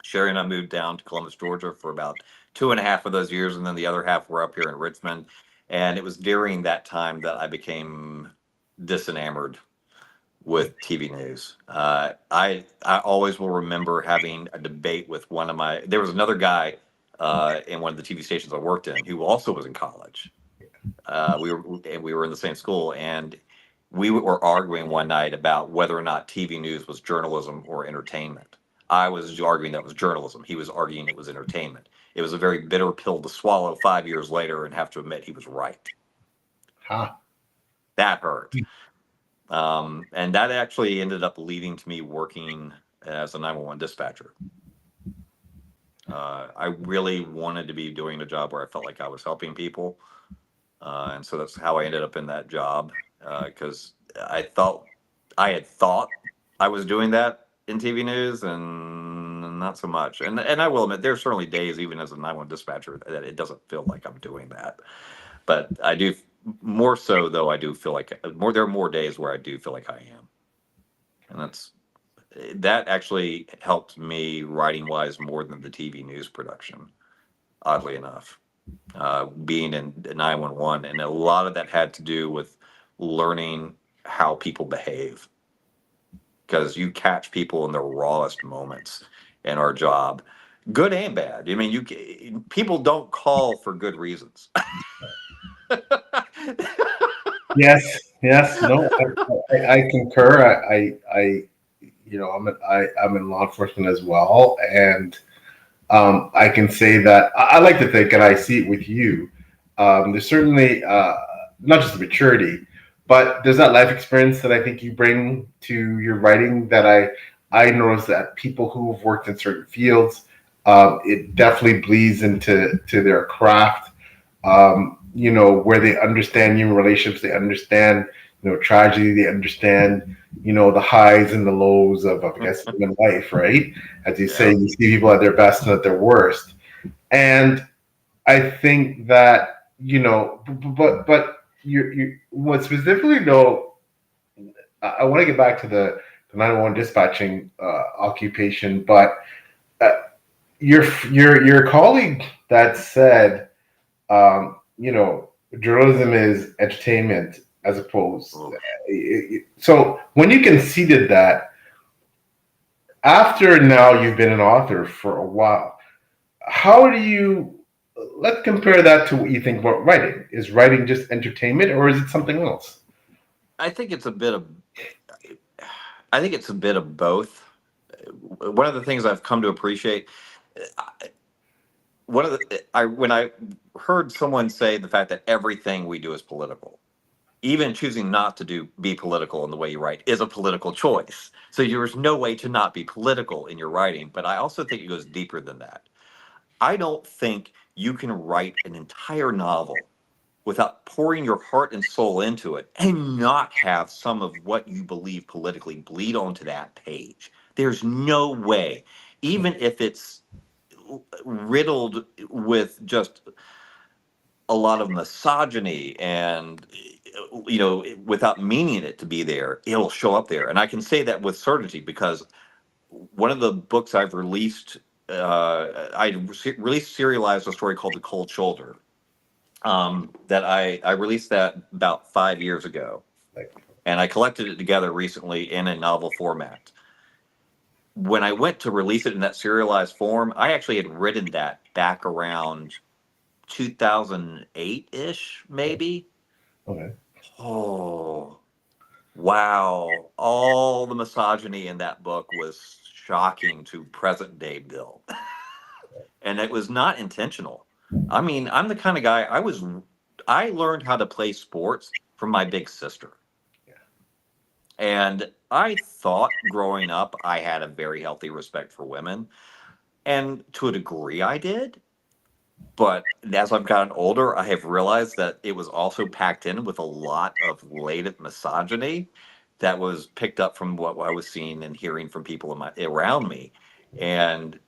Speaker 2: Sherry and I moved down to Columbus, Georgia, for about two and a half of those years, and then the other half were up here in Richmond. And it was during that time that I became disenamored with TV news. I always will remember having a debate with one of my. There was another guy in one of the TV stations I worked in who also was in college. We were in the same school, and we were arguing one night about whether or not TV news was journalism or entertainment. I was arguing that it was journalism. He was arguing it was entertainment. It was a very bitter pill to swallow 5 years later and have to admit he was right.
Speaker 1: Huh.
Speaker 2: That hurt. And that actually ended up leading to me working as a 911 dispatcher. I really wanted to be doing a job where I felt like I was helping people. And so that's how I ended up in that job, because I had thought I was doing that in TV news, and not so much. And I will admit, there's certainly days, even as a 911 dispatcher, that it doesn't feel like I'm doing that. But I do more so, though. I do feel like more. There are more days where I do feel like I am, and that actually helped me writing wise more than the TV news production. Oddly enough, being in 911, and a lot of that had to do with learning how people behave, because you catch people in their rawest moments in our job, good and bad. I mean, people don't call for good reasons.
Speaker 1: Yes, no, I concur. I'm in law enforcement as well, and I can say that I like to think, and I see it with you. There's certainly not just the maturity, but there's that life experience that I think you bring to your writing that I notice that people who have worked in certain fields, it definitely bleeds into their craft. Where they understand human relationships, they understand, tragedy, they understand, the highs and the lows of, I guess, human life, right? As you say,
Speaker 2: Yeah.
Speaker 1: you see people at their best and at their worst. And I think that, but you what specifically though, I want to get back to the 911 dispatching occupation, but uh, your colleague that said, journalism is entertainment as opposed.
Speaker 2: Oh.
Speaker 1: So when you conceded that, after now you've been an author for a while, how do you, let's compare that to what you think about writing. Is writing just entertainment or is it something else?
Speaker 2: I think it's a bit of I think it's a bit of both. One of the things I've come to appreciate, one of the I when I heard someone say the fact that everything we do is political, even choosing not to be political in the way you write is a political choice. So there's no way to not be political in your writing. But I also think it goes deeper than that. I don't think you can write an entire novel without pouring your heart and soul into it and not have some of what you believe politically bleed onto that page. There's no way, even if it's riddled with just a lot of misogyny and without meaning it to be there, it'll show up there. And I can say that with certainty because one of the books I've released, released serialized a story called The Cold Shoulder, that I released that about 5 years ago,
Speaker 1: Like,
Speaker 2: and I collected it together recently in a novel format. When I went to release it in that serialized form, I actually had written that back around 2008 ish, maybe.
Speaker 1: okay.
Speaker 2: Oh, wow. All the misogyny in that book was shocking to present day Bill. And it was not intentional. I mean, I'm the kind of guy I learned how to play sports from my big sister.
Speaker 1: Yeah.
Speaker 2: And I thought growing up I had a very healthy respect for women. And to a degree I did. But as I've gotten older, I have realized that it was also packed in with a lot of latent misogyny that was picked up from what I was seeing and hearing from people around me. And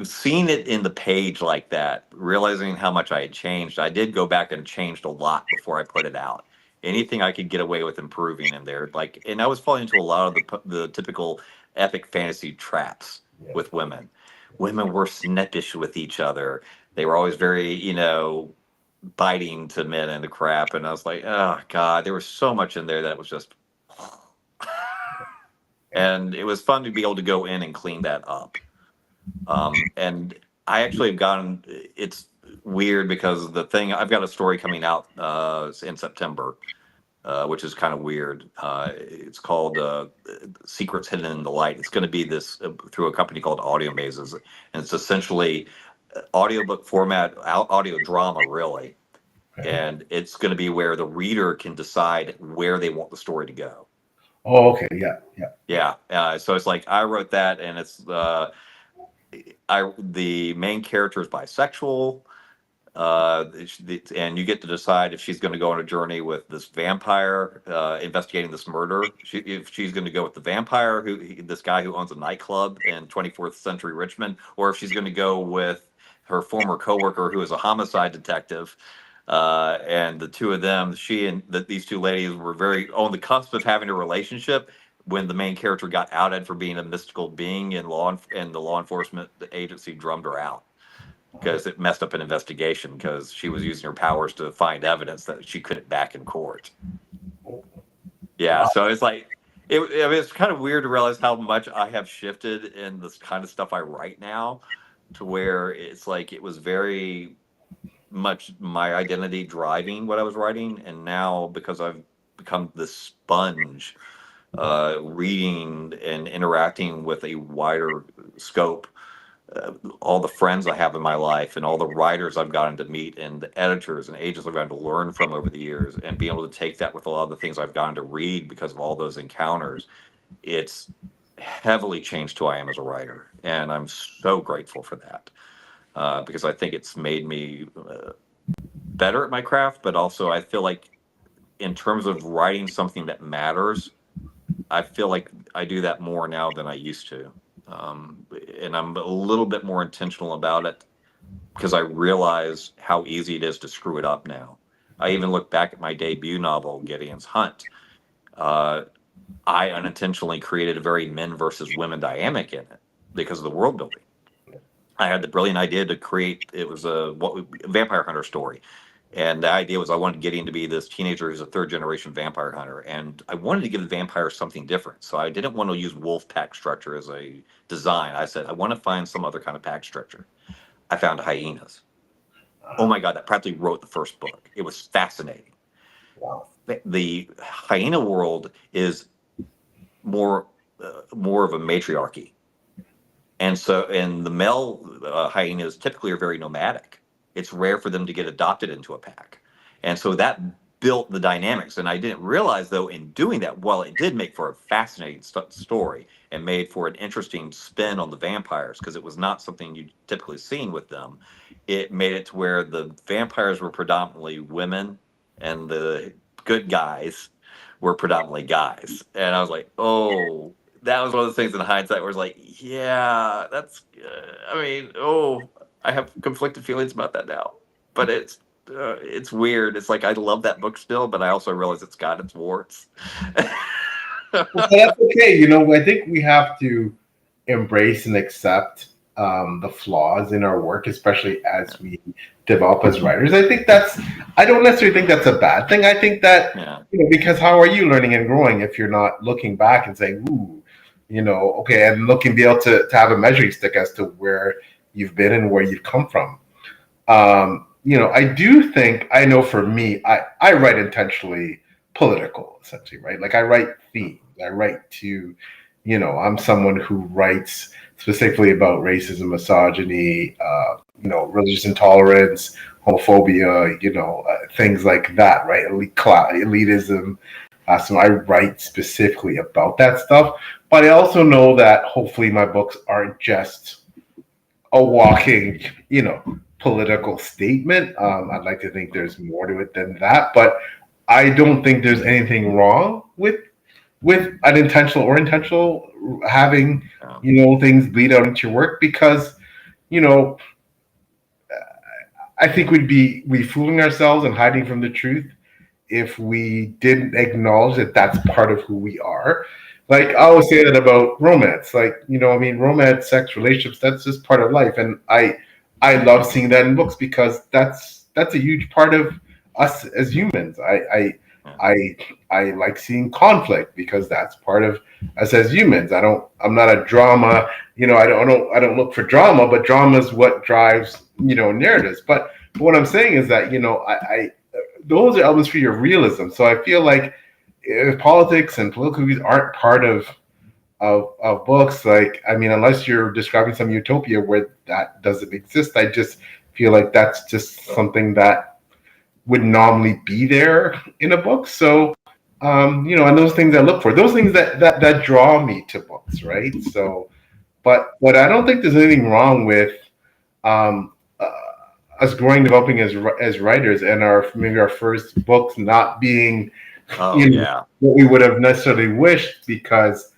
Speaker 2: seeing it in the page like that, realizing how much I had changed, I did go back and changed a lot before I put it out. Anything I could get away with improving in there, and I was falling into a lot of the typical epic fantasy traps
Speaker 1: Yeah.
Speaker 2: with women. Women were snippish with each other. They were always very, biting to men and the crap. And I was like, oh God, there was so much in there that was just, and it was fun to be able to go in and clean that up. And I actually have gotten, it's weird because I've got a story coming out in September, which is kind of weird. It's called Secrets Hidden in the Light. It's going to be this through a company called Audio Mazes. And it's essentially audiobook format, audio drama, really.
Speaker 1: Okay.
Speaker 2: And it's going to be where the reader can decide where they want the story to go.
Speaker 1: Oh, okay. Yeah. Yeah.
Speaker 2: Yeah. So it's like I wrote that, and it's the main character is bisexual. And you get to decide if she's going to go on a journey with this vampire investigating this murder. If she's going to go with the vampire, this guy who owns a nightclub in 24th century Richmond, or if she's going to go with her former coworker who is a homicide detective. And the two of them, she and these two ladies were very on the cusp of having a relationship when the main character got outed for being a mystical being, and the law enforcement agency drummed her out because it messed up an investigation because she was using her powers to find evidence that she couldn't back in court. Yeah,
Speaker 1: Wow.
Speaker 2: so it's like I mean, it's kind of weird to realize how much I have shifted in this kind of stuff I write now, to where it's like it was very much my identity driving what I was writing, and now because I've become this sponge, reading and interacting with a wider scope, all the friends I have in my life and all the writers I've gotten to meet and the editors and agents I've gotten to learn from over the years, and being able to take that with a lot of the things I've gotten to read because of all those encounters, it's heavily changed who I am as a writer. And I'm so grateful for that, because I think it's made me better at my craft, but also I feel like in terms of writing something that matters, I feel like I do that more now than I used to. And I'm a little bit more intentional about it because I realize how easy it is to screw it up now. I even look back at my debut novel, Gideon's Hunt. Uh, I unintentionally created a very men versus women dynamic in it because of the world building. I had the brilliant idea to create, it was a vampire hunter story. And the idea was I wanted Gideon to be this teenager who's a third generation vampire hunter. And I wanted to give the vampires something different. So I didn't want to use wolf pack structure as a design. I said, I want to find some other kind of pack structure. I found hyenas. Oh my God, that practically wrote the first book. It was fascinating.
Speaker 1: Wow.
Speaker 2: The hyena world is more of a matriarchy. And the male hyenas typically are very nomadic. It's rare for them to get adopted into a pack. And so that built the dynamics. And I didn't realize, though, in doing that, while it did make for a fascinating story and made for an interesting spin on the vampires, because it was not something you'd typically seen with them, it made it to where the vampires were predominantly women and the good guys were predominantly guys. And I was like, oh, that was one of the things in hindsight where it's like, yeah, that's, I mean, oh, I have conflicted feelings about that now, but it's weird. It's like, I love that book still, but I also realize it's got its warts.
Speaker 1: Well, that's okay. You know, I think we have to embrace and accept the flaws in our work, especially as we develop as writers. I don't necessarily think that's a bad thing. I think that,
Speaker 2: Yeah.
Speaker 1: because how are you learning and growing if you're not looking back and saying, ooh, okay, and be able to have a measuring stick as to where you've been and where you've come from. I do think, I know for me, I write intentionally political, essentially, right? Like I write themes. I write to, I'm someone who writes specifically about racism, misogyny, religious intolerance, homophobia, things like that, right? Elitism. So I write specifically about that stuff. But I also know that hopefully my books aren't just a walking, political statement. I'd like to think there's more to it than that, but I don't think there's anything wrong with unintentional or intentional having things bleed out into your work, because you know I think we fooling ourselves and hiding from the truth if we didn't acknowledge that that's part of who we are. Like I always say that about romance, like romance, sex, relationships, that's just part of life, and I love seeing that in books because that's a huge part of us as humans. I like seeing conflict because that's part of us as humans. I'm not a drama, I don't look for drama, but drama is what drives, narratives. But what I'm saying is that, I those are elements for your realism. So I feel like if politics and political views aren't part of books, like, I mean, unless you're describing some utopia where that doesn't exist, I just feel like that's just something that would normally be there in a book. So And those things I look for, those things that draw me to books, right? So, but I don't think there's anything wrong with um, uh, us growing, developing as writers, and maybe our first books not being,
Speaker 2: Oh yeah.
Speaker 1: what we would have necessarily wished, because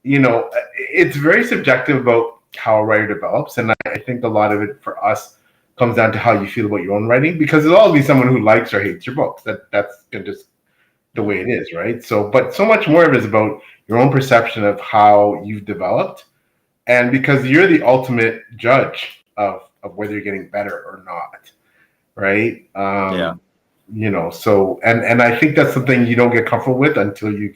Speaker 1: it's very subjective about how a writer develops, and I think a lot of it for us comes down to how you feel about your own writing, because there'll always be someone who likes or hates your books. That's just the way it is, right? So, but so much more of it is about your own perception of how you've developed, and because you're the ultimate judge of whether you're getting better or not, right?
Speaker 2: Yeah.
Speaker 1: So and I think that's something you don't get comfortable with until you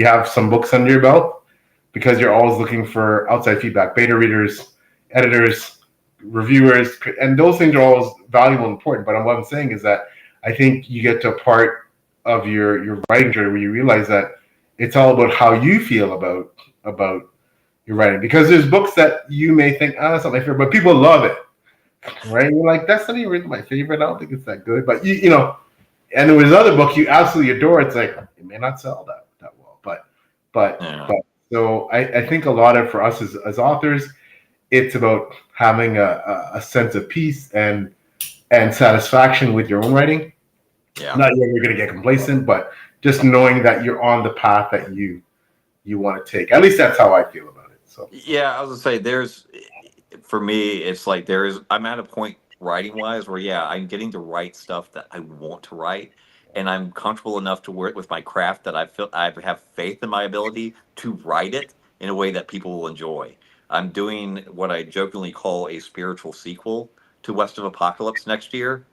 Speaker 1: have some books under your belt, because you're always looking for outside feedback, beta readers, editors, reviewers, and those things are always valuable and important. But what I'm saying is that I think you get to a part of your writing journey where you realize that it's all about how you feel about your writing, because there's books that you may think, that's not my favorite, but people love it, right? You're like, that's not even really my favorite. I don't think it's that good, but and there was another book you absolutely adore. It's like it may not sell that well,
Speaker 2: Yeah.
Speaker 1: but so I think a lot of, for us as authors, it's about having a sense of peace and satisfaction with your own writing.
Speaker 2: Yeah.
Speaker 1: Not that you're going to get complacent, but just knowing that you're on the path that you want to take. At least that's how I feel about it. So
Speaker 2: Yeah, I was gonna say for me, it's like I'm at a point writing wise where yeah, I'm getting to write stuff that I want to write, and I'm comfortable enough to work with my craft that I have faith in my ability to write it in a way that people will enjoy. I'm doing what I jokingly call a spiritual sequel to West of Apocalypse next year.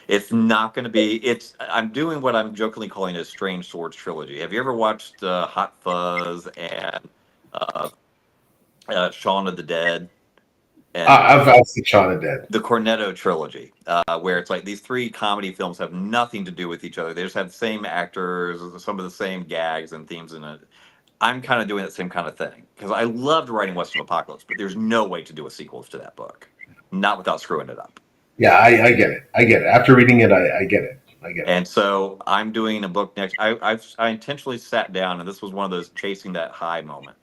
Speaker 2: It's not going to be. I'm doing what I'm jokingly calling a Strange Swords trilogy. Have you ever watched Hot Fuzz and uh, Shaun of the Dead and
Speaker 1: I've seen Shaun of the Dead.
Speaker 2: the Cornetto trilogy, where it's like these three comedy films have nothing to do with each other. They just have the same actors, some of the same gags and themes in it. I'm kind of doing that same kind of thing because I loved writing West of Apocalypse, but there's no way to do a sequel to that book, not without screwing it up.
Speaker 1: Yeah, I get it. I get it. After reading it, I get it. I get it.
Speaker 2: And so I'm doing a book next. I intentionally sat down, and this was one of those chasing that high moment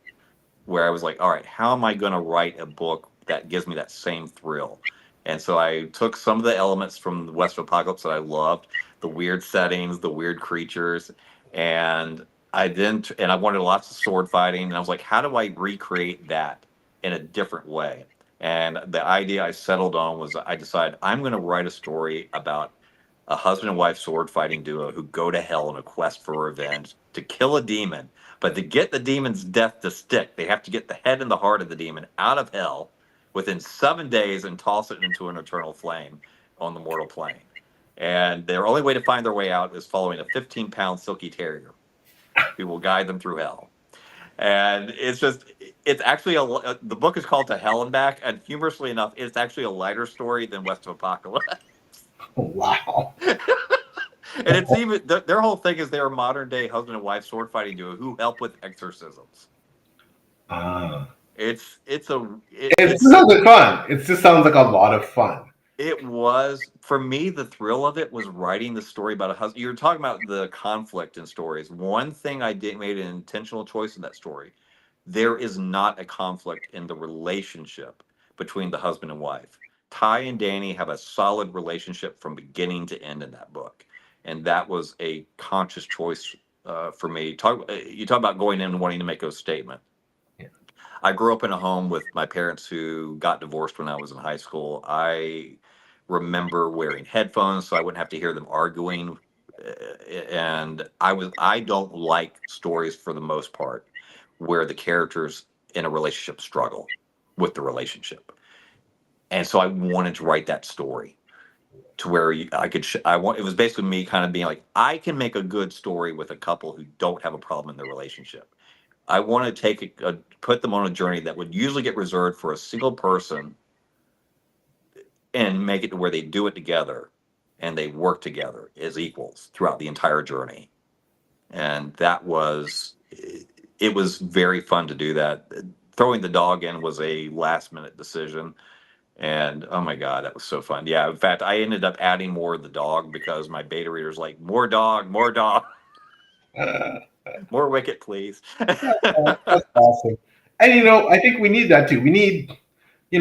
Speaker 2: where I was like, all right, how am I going to write a book that gives me that same thrill? And so I took some of the elements from the West Apocalypse that I loved, the weird settings, the weird creatures, and and I wanted lots of sword fighting. And I was like, how do I recreate that in a different way? And the idea I settled on was I decided I'm going to write a story about a husband and wife sword fighting duo who go to hell in a quest for revenge to kill a demon. But to get the demon's death to stick, they have to get the head and the heart of the demon out of hell within 7 days and toss it into an eternal flame on the mortal plane. And their only way to find their way out is following a 15-pound silky terrier who will guide them through hell. And it's actually the book is called To Hell and Back, and humorously enough, it's actually a lighter story than West of Apocalypse.
Speaker 1: Oh, wow.
Speaker 2: And it's even their whole thing is they're a modern day husband and wife sword fighting duo who help with exorcisms.
Speaker 1: Uh,
Speaker 2: It's
Speaker 1: it sounds like fun. It just sounds like a lot of fun.
Speaker 2: it was for me the thrill of it was writing the story about a husband. You're talking about the conflict in stories. One thing I did made an intentional choice in that story. There is not a conflict in the relationship between the husband and wife. Ty and Danny have a solid relationship from beginning to end in that book, and that was a conscious choice for me. You talk about going in and wanting to make a statement.
Speaker 1: Yeah.
Speaker 2: I grew up in a home with my parents who got divorced when I was in high school. I remember wearing headphones so I wouldn't have to hear them arguing. And I don't like stories for the most part where the characters in a relationship struggle with the relationship. And so I wanted to write that story to where I could it was basically me kind of being like I can make a good story with a couple who don't have a problem in their relationship. I want to put them on a journey that would usually get reserved for a single person and make it to where they do it together and they work together as equals throughout the entire journey. And it was very fun to do that. Throwing the dog in was a last minute decision. And oh my God, that was so fun. Yeah. In fact, I ended up adding more of the dog because my beta reader's like, more dog, more dog. More Wicket, please.
Speaker 1: Oh, that's awesome. And I think we need that too. We need,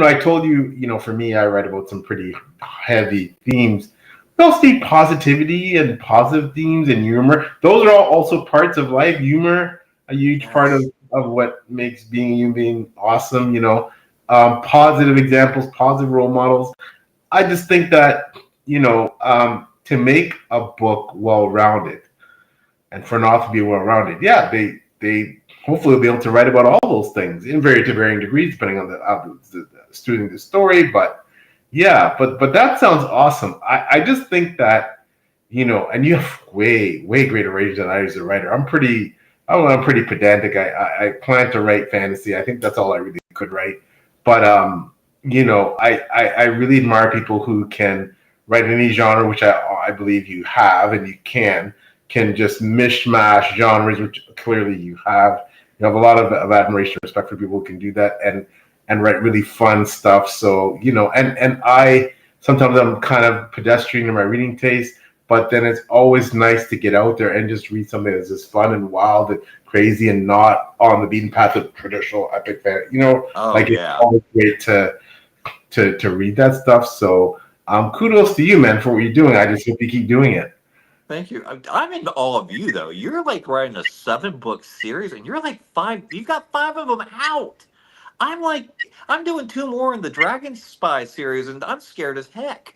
Speaker 1: I told you, for me, I write about some pretty heavy themes. We also need positivity and positive themes and humor. Those are all also parts of life. Humor, a huge part
Speaker 2: Yes.
Speaker 1: of what makes being a human being awesome. Positive examples, positive role models. I just think that to make a book well-rounded and for an author to be well-rounded, yeah, they hopefully will be able to write about all those things in to varying degrees, depending on the student, the story. But yeah, but that sounds awesome. I just think that and you have way greater range than I as a writer. I don't know, I'm pretty pedantic. I plan to write fantasy. I think that's all I really could write. But I really admire people who can write any genre, which I believe you have, and you can just mishmash genres, which clearly you have. You have a lot of admiration and respect for people who can do that and write really fun stuff. So, and I sometimes I'm kind of pedestrian in my reading taste, but then it's always nice to get out there and just read something that's just fun and wild and crazy and not on the beaten path of traditional epic fan.
Speaker 2: Oh
Speaker 1: Like it's
Speaker 2: yeah.
Speaker 1: always great to read that stuff. So kudos to you, man, for what you're doing. I just hope you keep doing it.
Speaker 2: Thank you. I'm into all of you though. You're like writing a 7-book series, and you're like five. You got 5 of them out. I'm doing 2 more in the Dragon Spy series, and I'm scared as heck.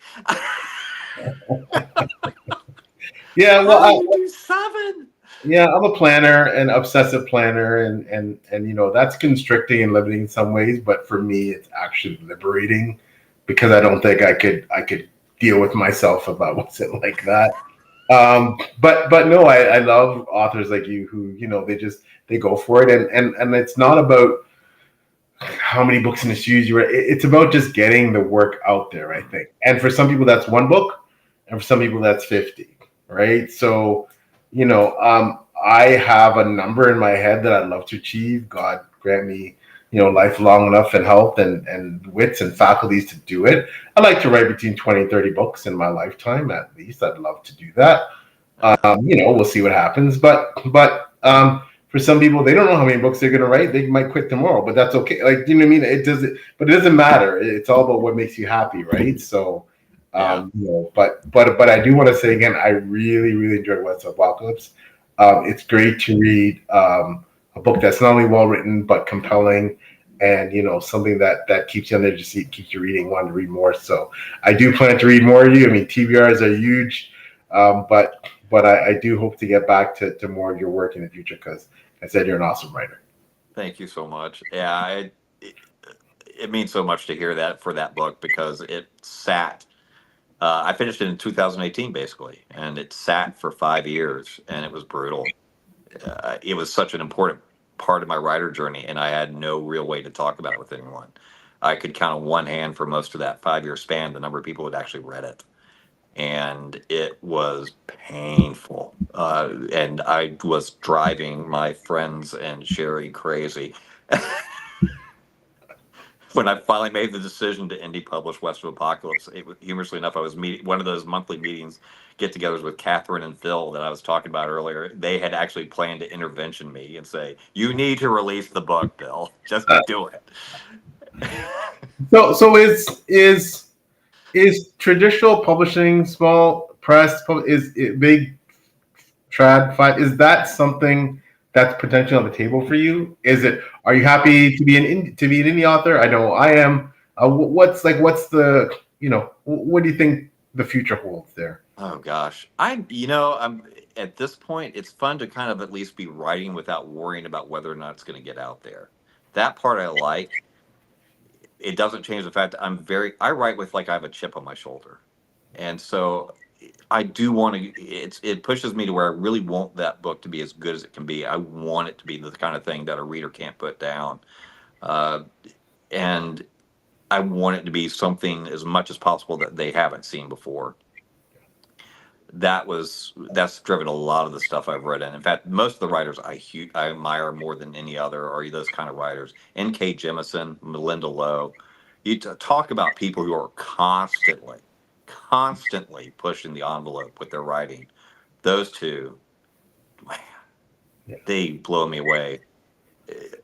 Speaker 1: Yeah, well,
Speaker 2: How do you do 7?
Speaker 1: yeah, I'm a planner and obsessive planner, and that's constricting and limiting in some ways. But for me, it's actually liberating because I don't think I could deal with myself if I wasn't like that. But no, I love authors like you who they go for it, and it's not about how many books in a series you read. It's about just getting the work out there, I think. And for some people, that's 1 book, and for some people, that's 50, right? So, I have a number in my head that I'd love to achieve. God grant me, life long enough and health and wits and faculties to do it. I'd like to write between 20 and 30 books in my lifetime, at least. I'd love to do that. We'll see what happens. But for some people, they don't know how many books they're going to write. They might quit tomorrow, but that's okay. Like, you know what I mean? But it doesn't matter. It's all about what makes you happy, right? So,
Speaker 2: Yeah.
Speaker 1: but I do want to say again, I really enjoyed West Apocalypse. It's great to read a book that's not only well written but compelling, and something that keeps you on the edge of your seat, keeps you reading, wanting to read more. So I do plan to read more of you. I mean, TBRs are huge, but I do hope to get back to more of your work in the future because I said you're an awesome writer.
Speaker 2: Thank you so much. Yeah, it means so much to hear that for that book because it sat. I finished it in 2018, basically, and it sat for 5 years, and it was brutal. It was such an important part of my writer journey, and I had no real way to talk about it with anyone. I could count on one hand for most of that 5-year span the number of people who had actually read it, and it was painful. And I was driving my friends and Sherry crazy when I finally made the decision to indie publish West of Apocalypse. Humorously enough, I was meeting one of those monthly meetings, get-togethers with Catherine and Phil that I was talking about earlier. They had actually planned to intervention me and say, "You need to release the book, Bill. Just do it."
Speaker 1: So is traditional publishing, small press, is it big trad fight? Is that something that's potentially on the table for you? Is it? Are you happy to be an indie author? I know I am. What's the what do you think the future holds there?
Speaker 2: Oh gosh, I'm at this point. It's fun to kind of at least be writing without worrying about whether or not it's going to get out there. That part I like. It doesn't change the fact that I write with like I have a chip on my shoulder, and so I do want to. It pushes me to where I really want that book to be as good as it can be. I want it to be the kind of thing that a reader can't put down, uh, and I want it to be something as much as possible that they haven't seen before. That's driven a lot of the stuff I've read. And in fact, most of the writers I admire more than any other are those kind of writers. N.K. Jemisin, Melinda Lowe. Talk about people who are constantly pushing the envelope with their writing. Those two, man.
Speaker 1: Yeah.
Speaker 2: they blow me away.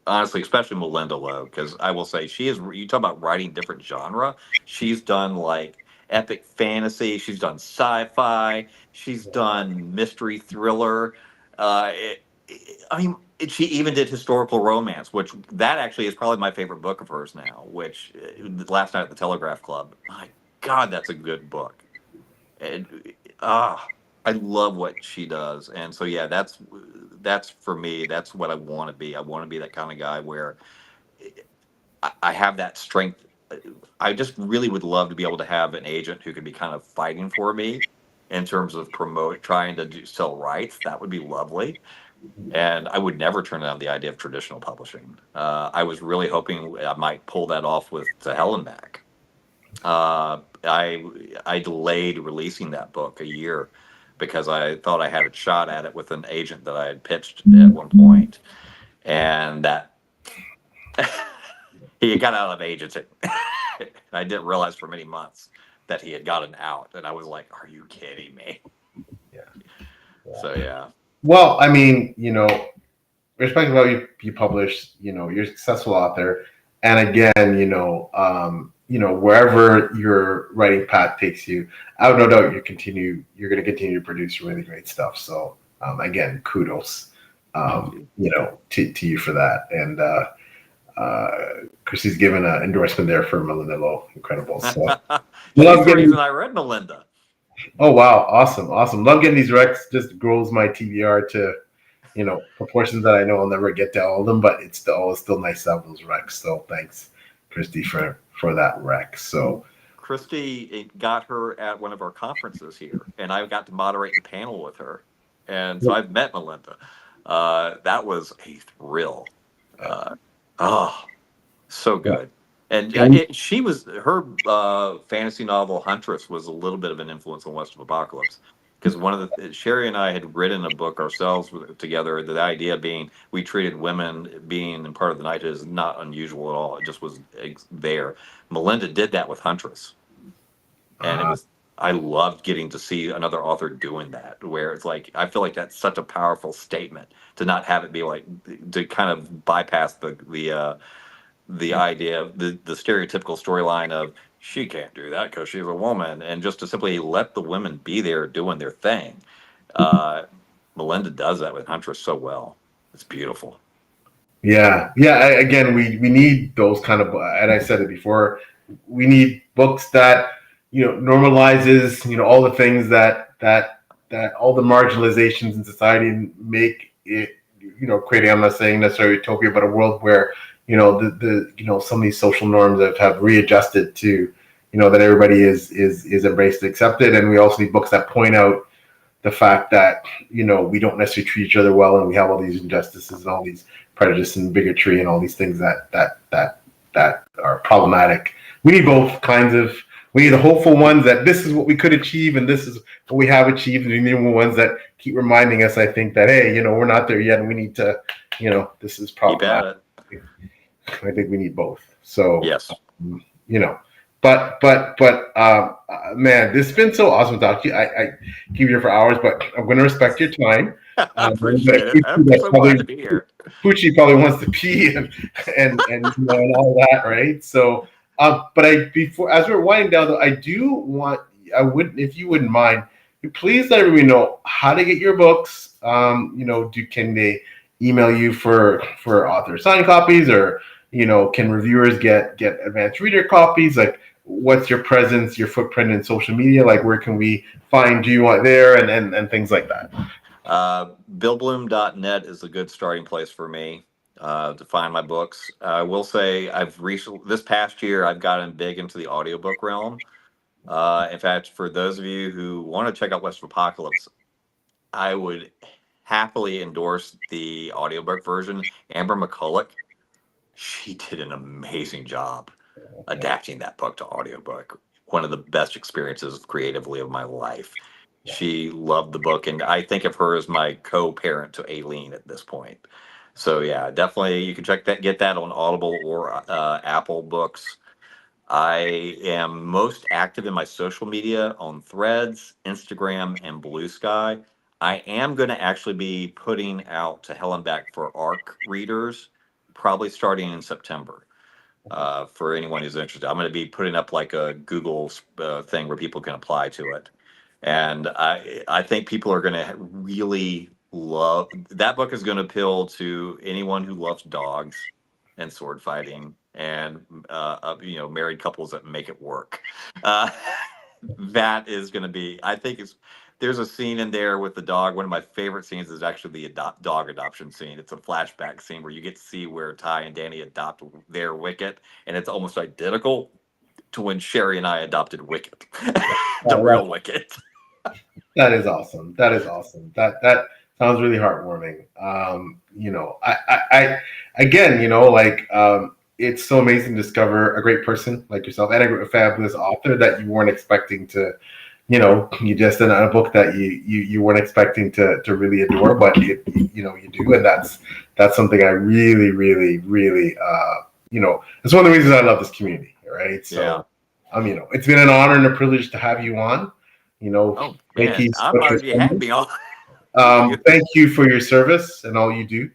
Speaker 2: Honestly, especially Melinda Lowe, because I will say she is. You talk about writing different genre. She's done like epic fantasy. She's done sci-fi. She's done mystery thriller. I mean, she even did historical romance, which that actually is probably my favorite book of hers now. Which last night at the Telegraph Club. My God, that's a good book. And, I love what she does, and so yeah, that's for me. That's what I want to be. I want to be that kind of guy where I have that strength. I just really would love to be able to have an agent who could be kind of fighting for me in terms of trying to sell rights. That would be lovely. And I would never turn down the idea of traditional publishing. I was really hoping I might pull that off with To Hell and Back. I delayed releasing that book a year because I thought I had a shot at it with an agent that I had pitched at one point, and that he got out of agency. I didn't realize for many months that he had gotten out, and I was like, "Are you kidding me?"
Speaker 1: Yeah.
Speaker 2: So yeah,
Speaker 1: Well, I mean, irrespective of how you publish, you're a successful author, and again, wherever your writing path takes you, I have no doubt you're going to continue to produce really great stuff. So, again, kudos, to you for that. And Chrissy's given an endorsement there for Melinda Lowe. Incredible. So,
Speaker 2: she's
Speaker 1: love
Speaker 2: the reason
Speaker 1: getting.
Speaker 2: I read Melinda.
Speaker 1: Oh wow, awesome, awesome. Love getting these recs. Just grows my TBR to proportions that I know I'll never get to all of them, but it's still nice to have those recs. So thanks, Christy, for that rec. So
Speaker 2: Christy got her at one of our conferences here, and I got to moderate the panel with her. And so I've met Melinda. That was a thrill. Uh, oh, so
Speaker 1: yeah,
Speaker 2: good. And
Speaker 1: and
Speaker 2: she was her fantasy novel Huntress was a little bit of an influence on West of Apocalypse because one of the Sherry and I had written a book ourselves together. The idea being we treated women being in part of the night is not unusual at all. It just was there. Melinda did that with Huntress, and it was I loved getting to see another author doing that where it's like I feel like that's such a powerful statement to not have it be like to kind of bypass the idea of the stereotypical storyline of she can't do that because she's a woman and just to simply let the women be there doing their thing. uh Melinda does that with Huntress so well. It's beautiful.
Speaker 1: yeah. Again, we need those kind of, and I said it before. We need books that normalizes all the things that all the marginalizations in society make it creating. I'm not saying necessarily utopia, but a world where some of these social norms have readjusted to that everybody is embraced and accepted, and we also need books that point out the fact that we don't necessarily treat each other well, and we have all these injustices and all these prejudice and bigotry and all these things that are problematic. We need both kinds of. We need the hopeful ones that this is what we could achieve and this is what we have achieved, and we need the ones that keep reminding us, I think, that hey, we're not there yet, and we need to, this is
Speaker 2: Keep at
Speaker 1: problematic.
Speaker 2: it.
Speaker 1: I think we need both. So,
Speaker 2: Yes.
Speaker 1: you know, man, this has been so awesome to talk to you. I keep you here for hours, but I'm going to respect your time.
Speaker 2: I appreciate it. I'm
Speaker 1: That
Speaker 2: so glad
Speaker 1: probably
Speaker 2: to be here.
Speaker 1: Poochie probably wants to pee and all that, right? So, but before as we're winding down, though, I would if you wouldn't mind, please let everybody know how to get your books. Can they email you for author signed copies, or can reviewers get advanced reader copies? Like, what's your presence, your footprint in social media? Like, where can we find you there and things like that?
Speaker 2: BillBlume.net is a good starting place for me to find my books. I will say this past year, I've gotten big into the audiobook realm. In fact, for those of you who want to check out West of Apocalypse, I would happily endorse the audiobook version. Amber McCulloch, she did an amazing job adapting that book to audiobook. One of the best experiences creatively of my life. She loved the book, and I think of her as my co-parent to Aileen at this point. So yeah, definitely you can get that on Audible or Apple Books. I am most active in my social media on Threads, Instagram, and Blue Sky. I am going to actually be putting out to Hell and Back for ARC readers, probably starting in September. For anyone who's interested, I'm going to be putting up like a Google thing where people can apply to it, and I think people are going to really love that book. Is going to appeal to anyone who loves dogs and sword fighting, and married couples that make it work. Uh, that is going to be, I think it's, there's a scene in there with the dog. One of my favorite scenes is actually the dog adoption scene. It's a flashback scene where you get to see where Ty and Danny adopt their Wicket, and it's almost identical to when Sherry and I adopted Wicket, the real Wicket.
Speaker 1: That is awesome. That is awesome. That sounds really heartwarming. I again, it's so amazing to discover a great person like yourself and a fabulous author that you weren't expecting to, you just did a book that you weren't expecting to really adore, but you do, and that's something I really, really, really, it's one of the reasons I love this community, right? So, yeah. It's been an honor and a privilege to have you on. Thank you.
Speaker 2: I'm already happy.
Speaker 1: Thank you for your service and all you do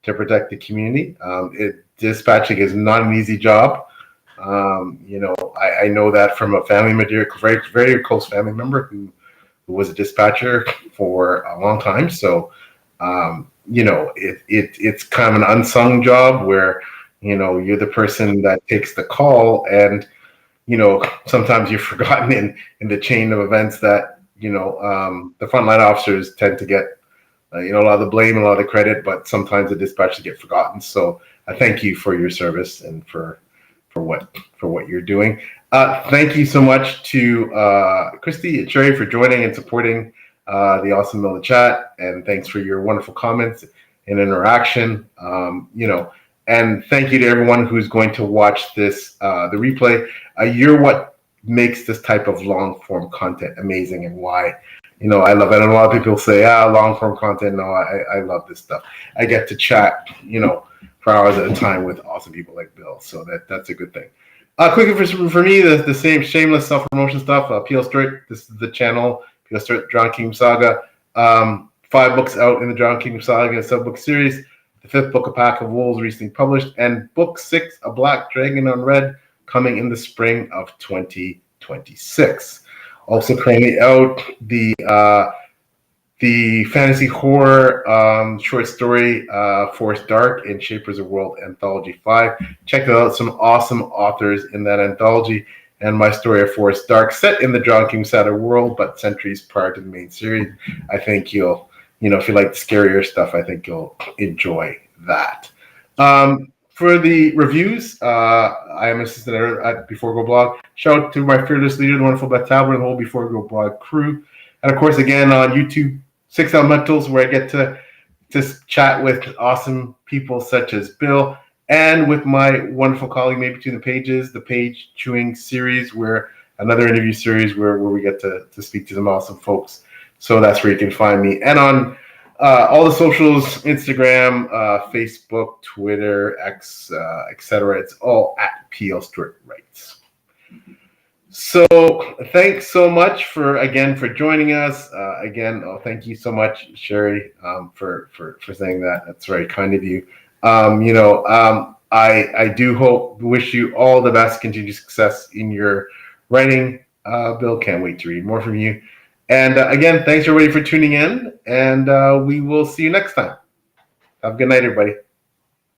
Speaker 1: to protect the community. Dispatching is not an easy job. I know that from a family member, very, very close family member who was a dispatcher for a long time. So, it's kind of an unsung job where, you're the person that takes the call, and, sometimes you're forgotten in the chain of events that, the frontline officers tend to get, a lot of the blame and a lot of the credit, but sometimes the dispatchers get forgotten. So I thank you for your service and for what you're doing. Thank you so much to Christy and Sherry for joining and supporting the Awesome Mill chat, and thanks for your wonderful comments and interaction. And thank you to everyone who's going to watch this the replay. You're what makes this type of long form content amazing, and why I love it. And a lot of people say, long form content. No, I love this stuff. I get to chat, for hours at a time with awesome people like Bill. So that's a good thing. Quickly for me, the same shameless self-promotion stuff. Peel Straight, this is the channel, Peel Straight, Dragon Kingdom Saga. 5 books out in the Dragon Kingdom Saga sub-book series. The 5th book, A Pack of Wolves, recently published. And book 6, A Black Dragon Unread, coming in the spring of 2026. Also currently out the fantasy horror short story Forest Dark in Shapers of World Anthology 5. Check out some awesome authors in that anthology, and my story of Forest Dark, set in the Dragon Kingdom Saga world, but centuries prior to the main series. I think you'll, if you like the scarier stuff, I think you'll enjoy that. For the reviews, I am assistant editor at Before Go Blog. Shout out to my fearless leader, the wonderful Beth Talbot, and the whole Before Go Blog crew. And of course, again, on YouTube, 6 Elementals, where I get to just chat with awesome people such as Bill, and with my wonderful colleague, Maybe Between the Pages, the Page Chewing series, where another interview series where we get to speak to some awesome folks. So that's where you can find me. And on all the socials, Instagram, Facebook, Twitter, X, etc. It's all at PL Stewart Writes. So thanks so much for joining us. Thank you so much, Sherry, for saying that. That's very kind of you. I do wish you all the best, continued success in your writing. Bill, can't wait to read more from you. And again, thanks everybody for tuning in, and we will see you next time. Have a good night, everybody.